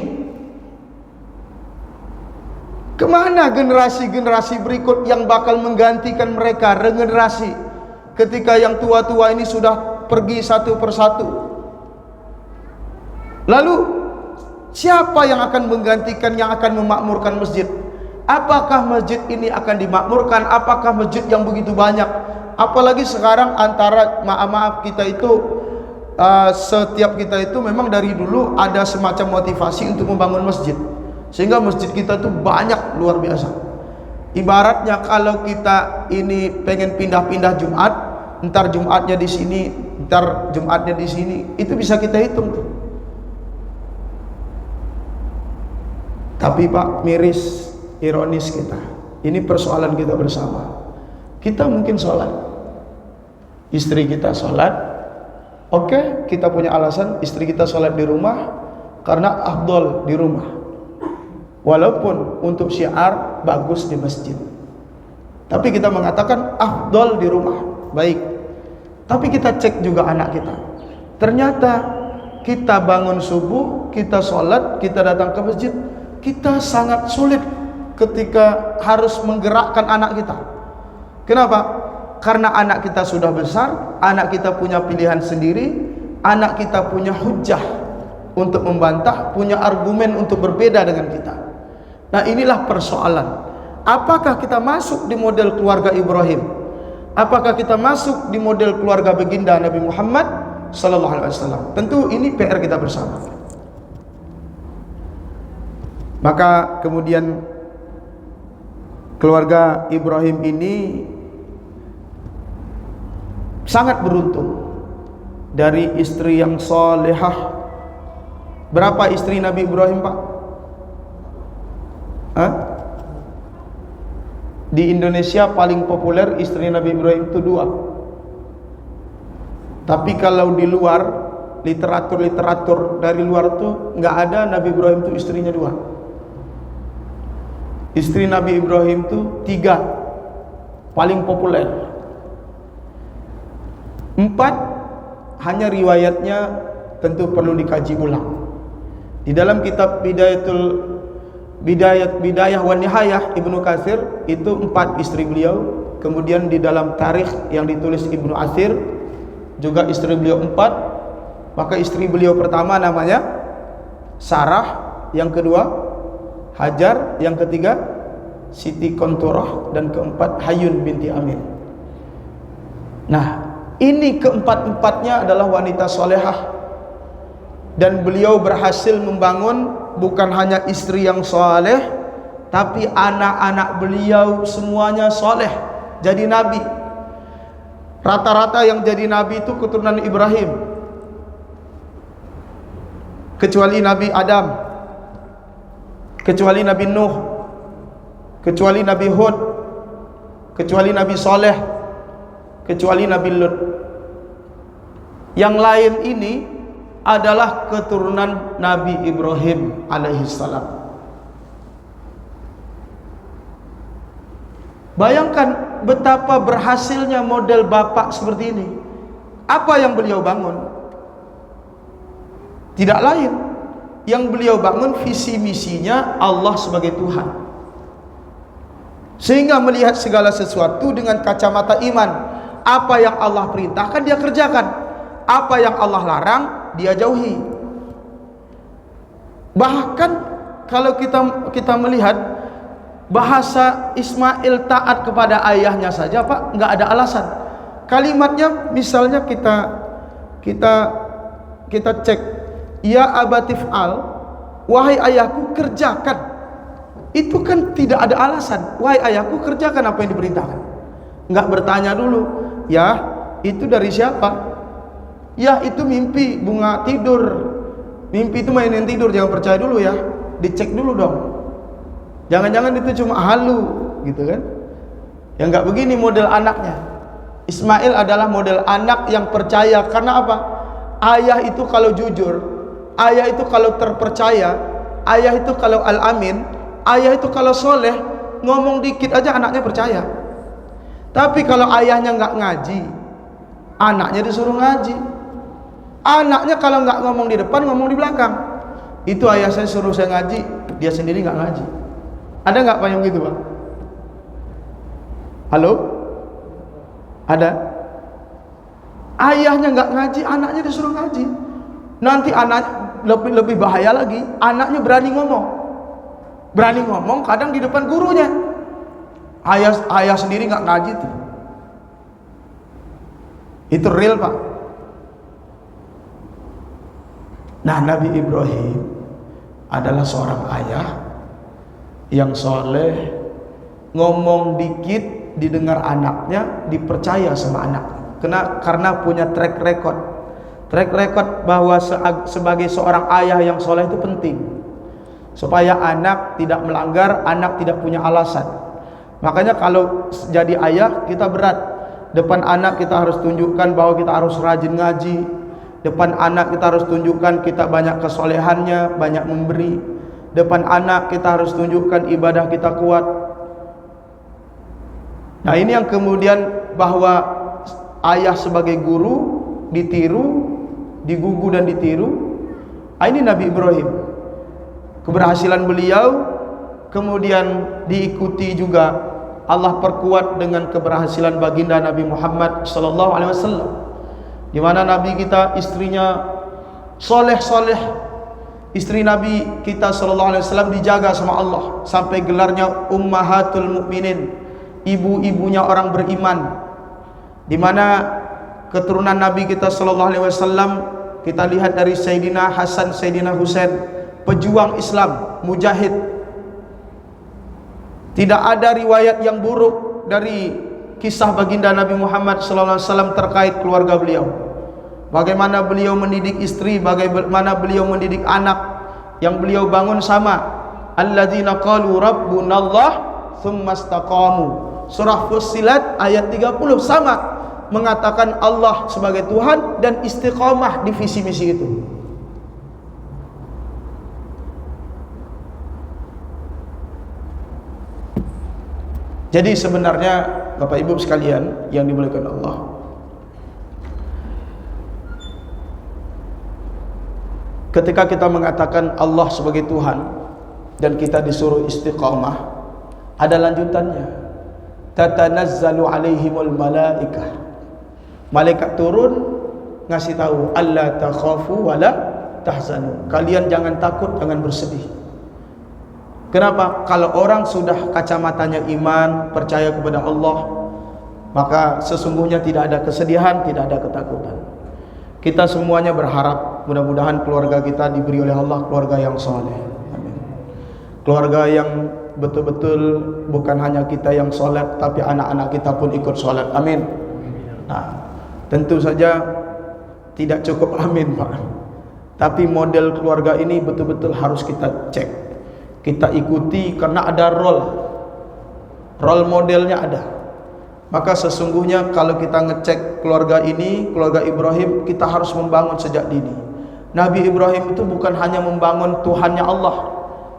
Kemana generasi-generasi berikut yang bakal menggantikan mereka, regenerasi? Ketika yang tua-tua ini sudah pergi satu persatu, lalu siapa yang akan menggantikan, yang akan memakmurkan masjid? Apakah masjid ini akan dimakmurkan? Apakah masjid yang begitu banyak? Apalagi sekarang antara maaf kita itu setiap kita itu memang dari dulu ada semacam motivasi untuk membangun masjid, sehingga masjid kita itu banyak, luar biasa. Ibaratnya kalau kita ini pengen pindah-pindah Jumat, ntar Jumatnya di sini, ntar Jumatnya di sini, itu bisa kita hitung tuh. Tapi Pak, miris, ironis kita, ini persoalan kita bersama. Kita mungkin sholat, istri kita sholat, oke, kita punya alasan istri kita sholat di rumah karena afdol di rumah, walaupun untuk syiar bagus di masjid, tapi kita mengatakan afdol di rumah, baik. Tapi kita cek juga anak kita, ternyata kita bangun subuh, kita sholat, kita datang ke masjid, kita sangat sulit ketika harus menggerakkan anak kita. Kenapa? Karena anak kita sudah besar, anak kita punya pilihan sendiri, anak kita punya hujah untuk membantah, punya argumen untuk berbeda dengan kita. Nah, inilah persoalan. Apakah kita masuk di model keluarga Ibrahim? Apakah kita masuk di model keluarga baginda Nabi Muhammad sallallahu alaihi wasallam? Tentu ini PR kita bersama. Maka kemudian keluarga Ibrahim ini sangat beruntung dari istri yang salehah. Berapa istri Nabi Ibrahim, Pak? Hah? Di Indonesia paling populer istri Nabi Ibrahim itu 2. Tapi kalau di luar, literatur dari luar tuh nggak ada Nabi Ibrahim itu istrinya 2. Istri Nabi Ibrahim itu 3 paling populer. 4 hanya riwayatnya tentu perlu dikaji ulang. Di dalam kitab Bidayah wan Nihayah Ibnu Katsir itu 4 istri beliau. Kemudian di dalam tarikh yang ditulis Ibnu Atsir juga istri beliau 4. Maka istri beliau pertama namanya Sarah, yang kedua Hajar, yang ketiga Siti Konturah, dan keempat Hayun binti Amin. Nah, ini keempat-empatnya adalah wanita solehah, dan beliau berhasil membangun bukan hanya istri yang soleh, tapi anak-anak beliau semuanya soleh jadi nabi. Rata-rata yang jadi nabi itu keturunan Ibrahim, kecuali Nabi Adam, kecuali Nabi Nuh, kecuali Nabi Hud, kecuali Nabi Saleh, kecuali Nabi Lut. Yang lain ini adalah keturunan Nabi Ibrahim alaihissalam. Bayangkan betapa berhasilnya model bapak seperti ini. Apa yang beliau bangun? Tidak lain, yang beliau bangun visi misinya Allah sebagai Tuhan, sehingga melihat segala sesuatu dengan kacamata iman. Apa yang Allah perintahkan dia kerjakan, apa yang Allah larang dia jauhi. Bahkan kalau kita melihat bahasa Ismail taat kepada ayahnya saja, Pak, nggak ada alasan. Kalimatnya misalnya kita cek, ya abatif al, wahai ayahku kerjakan. Itu kan tidak ada alasan. Wahai ayahku kerjakan apa yang diperintahkan. Nggak bertanya dulu, ya itu dari siapa? Ya itu mimpi, bunga tidur. Mimpi itu mainin tidur, jangan percaya dulu ya. Dicek dulu dong. Jangan-jangan itu cuma halu gitu kan. Ya nggak begini model anaknya. Ismail adalah model anak yang percaya. Karena apa? Ayah itu kalau jujur, ayah itu kalau terpercaya, ayah itu kalau al-amin, ayah itu kalau soleh, ngomong dikit aja anaknya percaya. Tapi kalau ayahnya nggak ngaji, anaknya disuruh ngaji. Anaknya kalau nggak ngomong di depan, ngomong di belakang. Itu ayah saya suruh saya ngaji, dia sendiri nggak ngaji. Ada nggak Pak yang gitu, Pak? Halo? Ada? Ayahnya nggak ngaji, anaknya disuruh ngaji. Nanti anak lebih bahaya lagi, anaknya berani ngomong kadang di depan gurunya. Ayah sendiri nggak ngaji tuh. Itu real, Pak. Nah, Nabi Ibrahim adalah seorang ayah yang soleh, ngomong dikit didengar anaknya, dipercaya sama anaknya. Karena punya track record bahwa sebagai seorang ayah yang soleh itu penting, supaya anak tidak melanggar, anak tidak punya alasan. Makanya kalau jadi ayah kita berat. Depan anak kita harus tunjukkan bahwa kita harus rajin ngaji. Depan anak kita harus tunjukkan kita banyak kesolehannya, banyak memberi. Depan anak kita harus tunjukkan ibadah kita kuat. Nah, ini yang kemudian bahwa ayah sebagai guru ditiru, digugu dan ditiru. Ini Nabi Ibrahim. Keberhasilan beliau kemudian diikuti juga, Allah perkuat dengan keberhasilan baginda Nabi Muhammad sallallahu alaihi wasallam, di mana Nabi kita istrinya soleh, Istri Nabi kita sallallahu alaihi wasallam dijaga sama Allah sampai gelarnya ummahatul mukminin, ibu-ibunya orang beriman. Di mana keturunan Nabi kita sallallahu alaihi wasallam kita lihat dari Sayyidina Hasan, Sayyidina Husain, pejuang Islam, mujahid. Tidak ada riwayat yang buruk dari kisah baginda Nabi Muhammad sallallahu alaihi wasallam terkait keluarga beliau. Bagaimana beliau mendidik istri, bagaimana beliau mendidik anak, yang beliau bangun sama alladzina qalu rabbunallah tsumma istaqamu. Surah Fussilat ayat 30 sama mengatakan Allah sebagai Tuhan dan istiqamah di visi misi itu. Jadi sebenarnya Bapak Ibu sekalian yang dimuliakan Allah, ketika kita mengatakan Allah sebagai Tuhan dan kita disuruh istiqamah, ada lanjutannya. Tatanazzalu alaihimul malaikah. Malaikat turun ngasih tahu, alla takhafu wala tahzanu. Kalian jangan takut, jangan bersedih. Kenapa? Kalau orang sudah kacamatanya iman, percaya kepada Allah, maka sesungguhnya tidak ada kesedihan, tidak ada ketakutan. Kita semuanya berharap mudah-mudahan keluarga kita diberi oleh Allah keluarga yang soleh. Amin. Keluarga yang betul-betul bukan hanya kita yang soleh, tapi anak-anak kita pun ikut soleh. Amin. Nah, tentu saja tidak cukup amin Pak, tapi model keluarga ini betul-betul harus kita cek, kita ikuti, karena ada role modelnya ada. Maka sesungguhnya kalau kita ngecek keluarga ini, keluarga Ibrahim, kita harus membangun sejak dini. Nabi Ibrahim itu bukan hanya membangun Tuhannya Allah,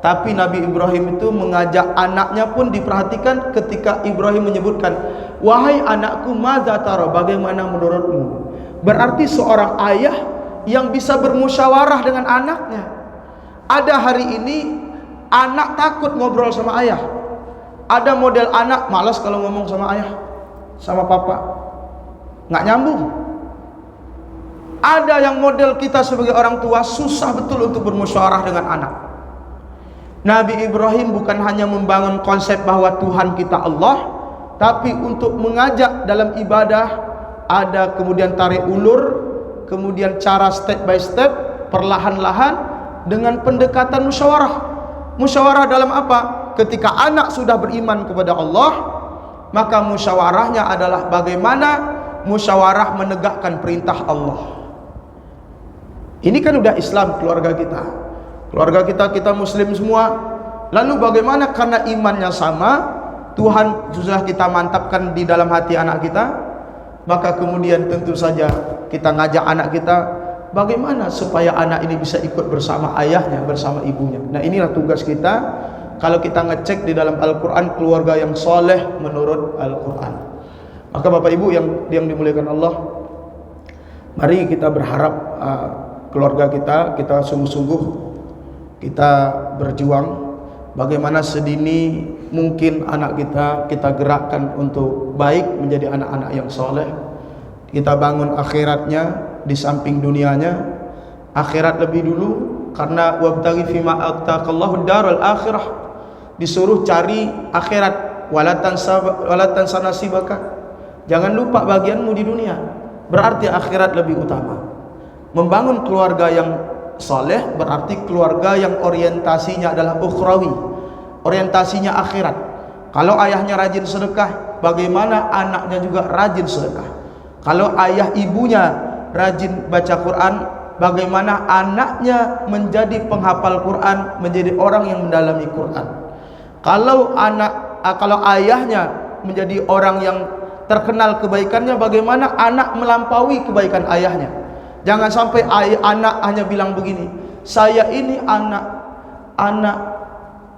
tapi Nabi Ibrahim itu mengajak anaknya pun diperhatikan ketika Ibrahim menyebutkan, wahai anakku, madza tara, bagaimana menurutmu? Berarti seorang ayah yang bisa bermusyawarah dengan anaknya. Ada hari ini anak takut ngobrol sama ayah. Ada model anak malas kalau ngomong sama ayah, sama papa, nggak nyambung. Ada yang model kita sebagai orang tua susah betul untuk bermusyawarah dengan anak. Nabi Ibrahim bukan hanya membangun konsep bahwa Tuhan kita Allah, tapi untuk mengajak dalam ibadah, ada kemudian tarik ulur, kemudian cara step by step, perlahan-lahan, dengan pendekatan musyawarah. Musyawarah dalam apa? Ketika anak sudah beriman kepada Allah, maka musyawarahnya adalah bagaimana musyawarah menegakkan perintah Allah. Ini kan udah Islam keluarga kita. Keluarga kita muslim semua. Lalu bagaimana karena imannya sama, Tuhan sudah kita mantapkan di dalam hati anak kita, maka kemudian tentu saja kita ngajak anak kita, bagaimana supaya anak ini bisa ikut bersama ayahnya, bersama ibunya. Nah, inilah tugas kita. Kalau kita ngecek di dalam Al-Quran, keluarga yang soleh menurut Al-Quran. Maka Bapak Ibu yang dimuliakan Allah, mari kita berharap keluarga kita sungguh-sungguh kita berjuang bagaimana sedini mungkin anak kita gerakkan untuk baik menjadi anak-anak yang soleh. Kita bangun akhiratnya di samping dunianya. Akhirat lebih dulu, karena wabtaghi fima ataqallahu daral akhirah, disuruh cari akhirat. Walatan sanasibaka, jangan lupa bagianmu di dunia. Berarti akhirat lebih utama. Membangun keluarga yang saleh berarti keluarga yang orientasinya adalah ukhrawi, orientasinya akhirat. Kalau ayahnya rajin sedekah, bagaimana anaknya juga rajin sedekah. Kalau ayah ibunya rajin baca Quran, bagaimana anaknya menjadi penghafal Quran, menjadi orang yang mendalami Quran. Kalau ayahnya menjadi orang yang terkenal kebaikannya, bagaimana anak melampaui kebaikan ayahnya. Jangan sampai anak hanya bilang begini, saya ini anak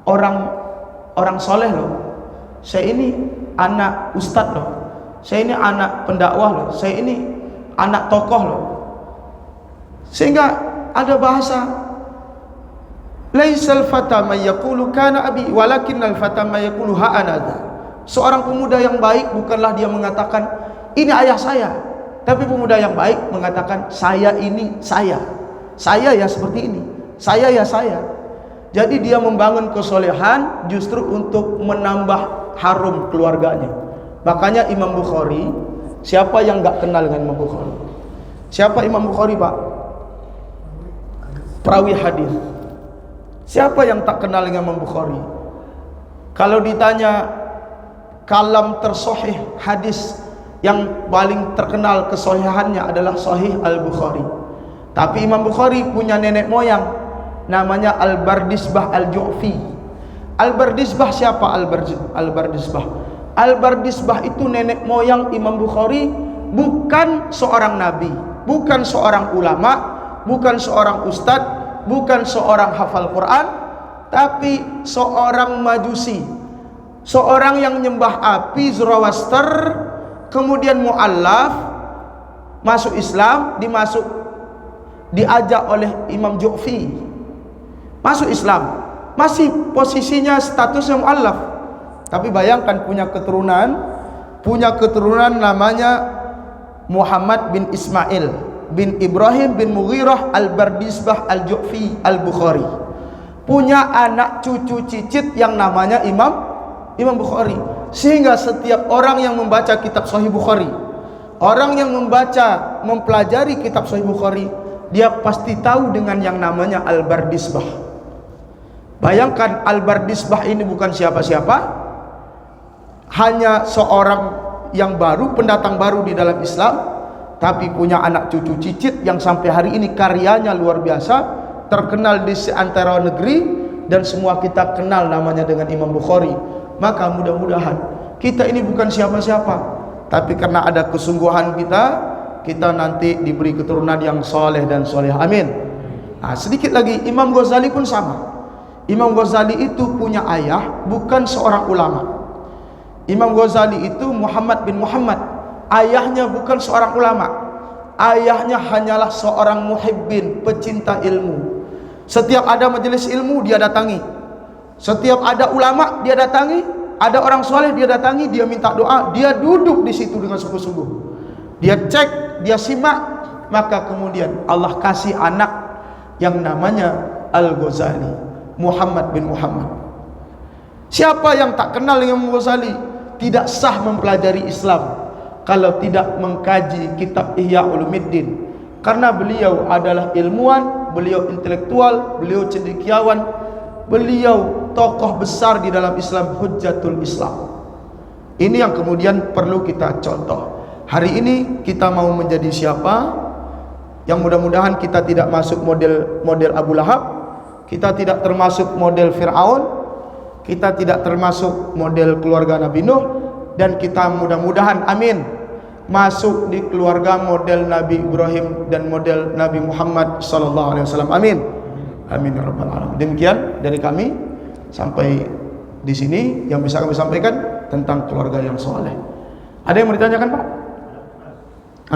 orang soleh loh, saya ini anak ustadz loh, saya ini anak pendakwah loh, saya ini anak tokoh loh. Sehingga ada bahasa, laisal fata may yaqulu kana abi walakinnal fata may yaqulu ha anadha. Seorang pemuda yang baik bukanlah dia mengatakan ini ayah saya, tapi pemuda yang baik mengatakan saya ini saya ya seperti ini, saya ya saya. Jadi dia membangun kesolehan justru untuk menambah harum keluarganya. Makanya Imam Bukhari, siapa yang nggak kenal dengan Imam Bukhari? Siapa Imam Bukhari, Pak? Perawi hadis. Siapa yang tak kenal dengan Imam Bukhari? Kalau ditanya kalam tersohih hadis yang paling terkenal kesohihannya adalah Sahih Al-Bukhari. Tapi Imam Bukhari punya nenek moyang namanya Al-Bardisbah Al-Ju'fi. Al-Bardisbah siapa Al-Bardisbah? Al-Bardisbah itu nenek moyang Imam Bukhari, bukan seorang nabi, bukan seorang ulama, bukan seorang ustadz, bukan seorang hafal Quran, tapi seorang majusi, seorang yang nyembah api, Zoroaster, kemudian mu'allaf, masuk Islam, diajak oleh Imam Ju'fi masuk Islam, masih posisinya statusnya mu'allaf, tapi bayangkan punya keturunan namanya Muhammad bin Ismail bin Ibrahim bin Mughirah Al-Bardisbah Al-Ju'fi Al-Bukhari, punya anak cucu cicit yang namanya Imam Bukhari. Sehingga setiap orang yang membaca kitab Sahih Bukhari, orang yang mempelajari kitab Sahih Bukhari, dia pasti tahu dengan yang namanya Al-Bardisbah. Bayangkan Al-Bardisbah ini bukan siapa-siapa, hanya seorang yang baru, pendatang baru di dalam Islam, tapi punya anak cucu cicit yang sampai hari ini karyanya luar biasa, terkenal di seantero negeri, dan semua kita kenal namanya dengan Imam Bukhari. Maka mudah-mudahan kita ini bukan siapa-siapa, tapi karena ada kesungguhan kita nanti diberi keturunan yang soleh dan soleh. Amin. Nah, sedikit lagi, Imam Ghazali pun sama. Imam Ghazali itu punya ayah, bukan seorang ulama. Imam Ghazali itu Muhammad bin Muhammad, ayahnya bukan seorang ulama, ayahnya hanyalah seorang muhibbin, pecinta ilmu. Setiap ada majelis ilmu dia datangi, setiap ada ulama dia datangi, ada orang soleh dia datangi, dia minta doa, dia duduk di situ dengan sungguh-sungguh, dia cek, dia simak, maka kemudian Allah kasih anak yang namanya Al-Ghazali, Muhammad bin Muhammad. Siapa yang tak kenal dengan Ghazali? Tidak sah mempelajari Islam kalau tidak mengkaji kitab Ihya Ulumuddin, karena beliau adalah ilmuwan, beliau intelektual, beliau cendekiawan, beliau tokoh besar di dalam Islam, Hujjatul Islam. Ini yang kemudian perlu kita contoh. Hari ini kita mau menjadi siapa? Yang mudah-mudahan kita tidak masuk model Abu Lahab, kita tidak termasuk model Fir'aun, kita tidak termasuk model keluarga Nabi Nuh, dan kita mudah-mudahan, amin, masuk di keluarga model Nabi Ibrahim dan model Nabi Muhammad sallallahu alaihi wasallam. Amin. Amin ya rabbal alamin. Demikian dari kami, sampai di sini yang bisa kami sampaikan tentang keluarga yang soleh. Ada yang mau ditanyakan, Pak?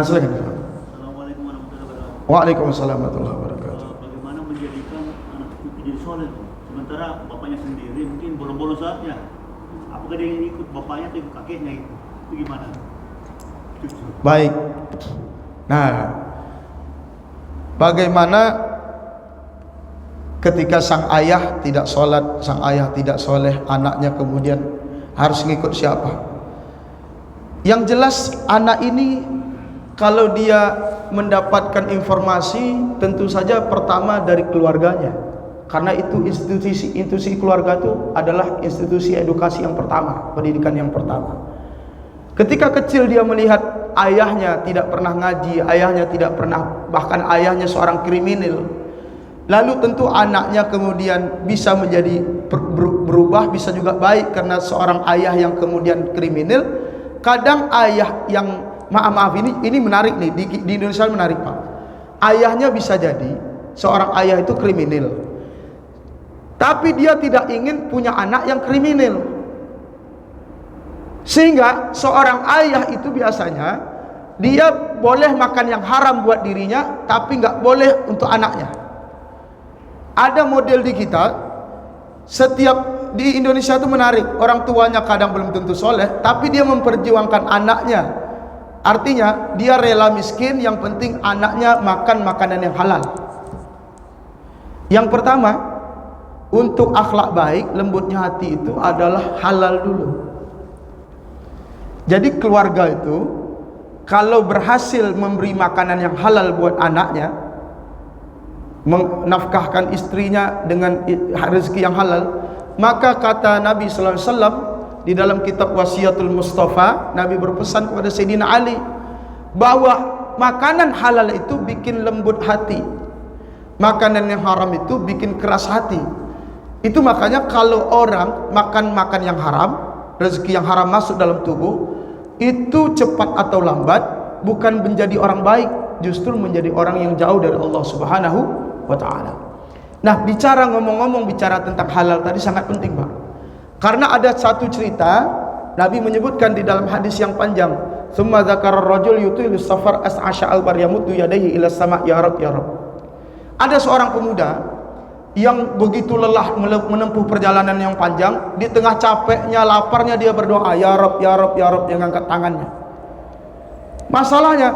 Silakan. Assalamualaikum warahmatullahi wabarakatuh. Waalaikumsalam warahmatullahi wabarakatuh. Bagaimana menjadikan anak cucu jadi soleh, sementara bapaknya sendiri mungkin bolong-bolong saatnya? Apakah dia yang ikut bapaknya atau ikut kakeknya itu? Itu gimana? Baik. Nah, bagaimana ketika sang ayah tidak sholat, sang ayah tidak soleh, anaknya kemudian harus ngikut siapa? Yang jelas anak ini kalau dia mendapatkan informasi, tentu saja pertama dari keluarganya, karena itu institusi keluarga itu adalah institusi edukasi yang pertama, pendidikan yang pertama. Ketika kecil dia melihat ayahnya tidak pernah ngaji, ayahnya tidak pernah, bahkan ayahnya seorang kriminal, lalu tentu anaknya kemudian bisa menjadi berubah, bisa juga baik karena seorang ayah yang kemudian kriminal. Kadang ayah yang maaf ini menarik nih, di Indonesia menarik, Pak. Ayahnya bisa jadi seorang ayah itu kriminal, tapi dia tidak ingin punya anak yang kriminal, sehingga seorang ayah itu biasanya dia boleh makan yang haram buat dirinya, tapi nggak boleh untuk anaknya. Ada model di kita, setiap di Indonesia itu menarik, orang tuanya kadang belum tentu soleh, tapi dia memperjuangkan anaknya. Artinya dia rela miskin, yang penting anaknya makan makanan yang halal. Yang pertama, untuk akhlak baik, lembutnya hati itu adalah halal dulu. Jadi keluarga itu kalau berhasil memberi makanan yang halal buat anaknya, menafkahkan istrinya dengan rezeki yang halal, maka kata Nabi sallallahu alaihi wasallam di dalam kitab Wasiatul Mustafa, Nabi berpesan kepada Sayyidina Ali bahwa makanan halal itu bikin lembut hati, makanan yang haram itu bikin keras hati. Itu makanya kalau orang makan yang haram, rezeki yang haram masuk dalam tubuh, itu cepat atau lambat bukan menjadi orang baik, justru menjadi orang yang jauh dari Allah Subhanahu wa ta'ala. Nah, ngomong-ngomong bicara tentang halal tadi sangat penting, Pak. Karena ada satu cerita Nabi menyebutkan di dalam hadis yang panjang, "Tsumma dzakara ar-rajul yutilu safar as'asha al-bar yamuddu yadayhi ila sama ya rab ya rab." Ada seorang pemuda yang begitu lelah menempuh perjalanan yang panjang, di tengah capeknya, laparnya dia berdoa, ya Rabb, ya Rabb, ya Rabb, dia ngangkat tangannya. Masalahnya,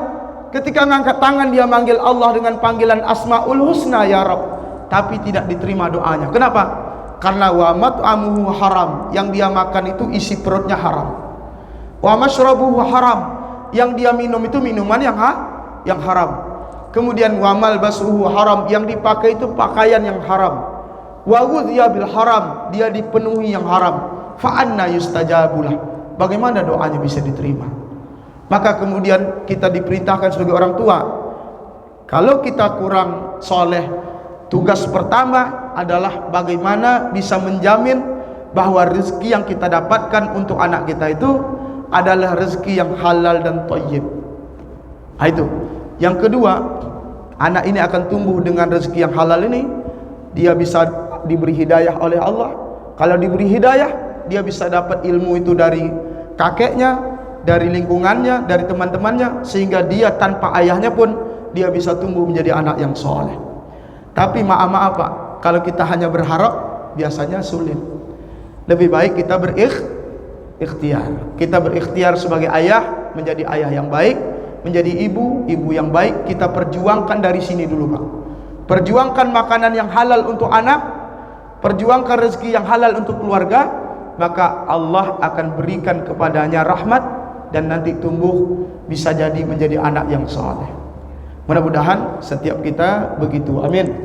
ketika ngangkat tangan dia manggil Allah dengan panggilan Asmaul Husna, ya Rabb, tapi tidak diterima doanya. Kenapa? Karena wa mat'amuhu haram, yang dia makan itu isi perutnya haram. Wa mashrabuhu haram, yang dia minum itu minuman yang haram. Kemudian wamal basuhu haram, yang dipakai itu pakaian yang haram. Wa ghudhiya bil haram, dia dipenuhi yang haram. Fa anna yustajabulah, bagaimana doanya bisa diterima? Maka kemudian kita diperintahkan sebagai orang tua, kalau kita kurang soleh, tugas pertama adalah bagaimana bisa menjamin bahwa rezeki yang kita dapatkan untuk anak kita itu adalah rezeki yang halal dan thayyib. Itu. Yang kedua, anak ini akan tumbuh dengan rezeki yang halal ini, dia bisa diberi hidayah oleh Allah. Kalau diberi hidayah, dia bisa dapat ilmu itu dari kakeknya, dari lingkungannya, dari teman-temannya, sehingga dia tanpa ayahnya pun dia bisa tumbuh menjadi anak yang soleh. Tapi maaf Pak, kalau kita hanya berharap, biasanya sulit. Lebih baik kita berikhtiar. Kita berikhtiar sebagai ayah, menjadi ayah yang baik, menjadi ibu yang baik. Kita perjuangkan dari sini dulu, Pak. Perjuangkan makanan yang halal untuk anak, perjuangkan rezeki yang halal untuk keluarga, maka Allah akan berikan kepadanya rahmat dan nanti tumbuh bisa jadi menjadi anak yang saleh. Mudah-mudahan setiap kita begitu. Amin.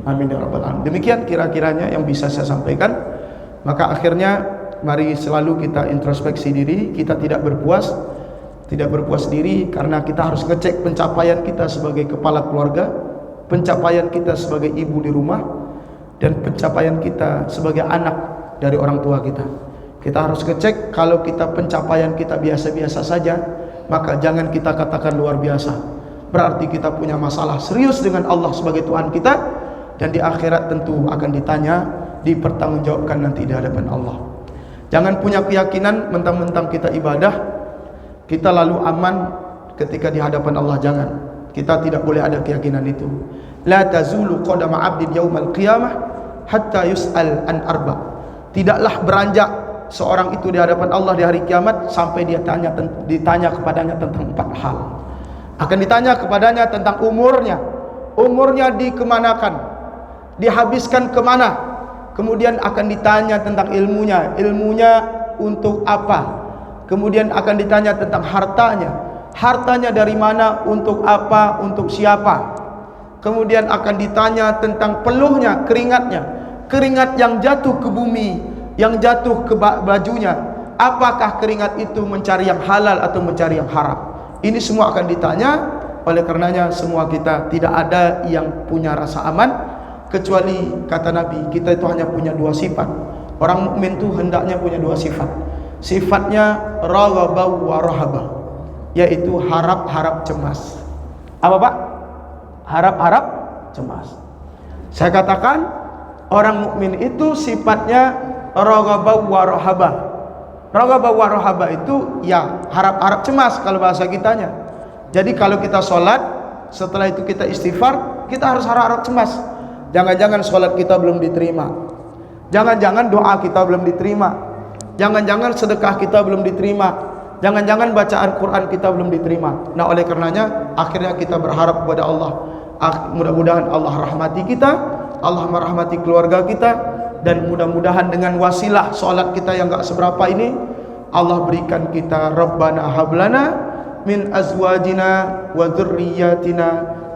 Amin ya rabbal alamin. Demikian kira-kiranya yang bisa saya sampaikan. Maka akhirnya mari selalu kita introspeksi diri. Kita tidak berpuas diri, karena kita harus ngecek pencapaian kita sebagai kepala keluarga, pencapaian kita sebagai ibu di rumah, dan pencapaian kita sebagai anak dari orang tua kita. Kita harus ngecek. Kalau kita pencapaian kita biasa-biasa saja, maka jangan kita katakan luar biasa, berarti kita punya masalah serius dengan Allah sebagai Tuhan kita, dan di akhirat tentu akan ditanya, dipertanggungjawabkan nanti di hadapan Allah. Jangan punya keyakinan mentang-mentang kita ibadah kita lalu aman ketika di hadapan Allah. Jangan. Kita tidak boleh ada keyakinan itu. La tazulu qadama 'abdin yaumal qiyamah hatta yus'al an arba. Tidaklah beranjak seorang itu di hadapan Allah di hari kiamat sampai dia ditanya kepadanya tentang 4 hal. Akan ditanya kepadanya tentang umurnya. Umurnya dikemanakan? Dihabiskan kemana? Kemudian akan ditanya tentang ilmunya. Ilmunya untuk apa? Kemudian akan ditanya tentang hartanya. Hartanya dari mana, untuk apa, untuk siapa. Kemudian akan ditanya tentang peluhnya, keringatnya. Keringat yang jatuh ke bumi, yang jatuh ke bajunya, apakah keringat itu mencari yang halal atau mencari yang haram? Ini semua akan ditanya. Oleh karenanya semua kita tidak ada yang punya rasa aman, kecuali kata Nabi, kita itu hanya punya 2 sifat. Orang mukmin itu hendaknya punya 2 sifat. Sifatnya raghaba wa rahaba, yaitu harap-harap cemas. Apa Pak? Harap-harap cemas. Saya katakan orang mukmin itu sifatnya raghaba wa rahaba. Raghaba wa rahaba itu ya harap-harap cemas kalau bahasa kitanya. Jadi kalau kita sholat, setelah itu kita istighfar, kita harus harap-harap cemas. Jangan-jangan sholat kita belum diterima, jangan-jangan doa kita belum diterima, jangan-jangan sedekah kita belum diterima, jangan-jangan bacaan Quran kita belum diterima. Nah oleh karenanya akhirnya kita berharap kepada Allah, mudah-mudahan Allah rahmati kita, Allah merahmati keluarga kita, dan mudah-mudahan dengan wasilah solat kita yang gak seberapa ini, Allah berikan kita Rabbana hablana min azwajina wa dzurriyyatina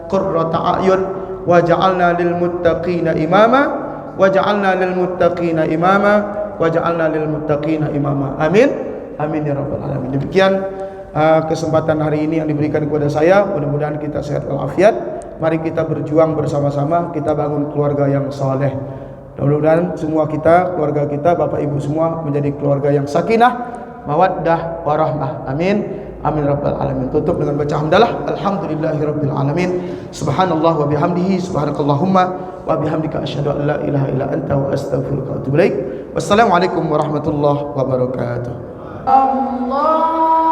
qurrata a'yun waj'alna lil muttaqina imama waj'alna lil muttaqina imama waj'alna lil muttaqina imama. Amin. Amin ya rabbal alamin. Demikian kesempatan hari ini yang diberikan kepada saya. Mudah-mudahan kita sehat walafiat. Mari kita berjuang bersama-sama, kita bangun keluarga yang saleh. Mudah-mudahan semua kita, keluarga kita, bapak ibu semua menjadi keluarga yang sakinah, mawaddah, warahmah. Amin. Amin rabbal alamin. Tutup dengan baca hamdalah. Alhamdulillahirabbil alamin. Subhanallah wa bihamdihi, subhanakallahumma wa bihamdika asyhadu an la ilaha illa anta wa astaghfiruka wa atubu ilaik. Wassalamualaikum warahmatullahi wabarakatuh. Allah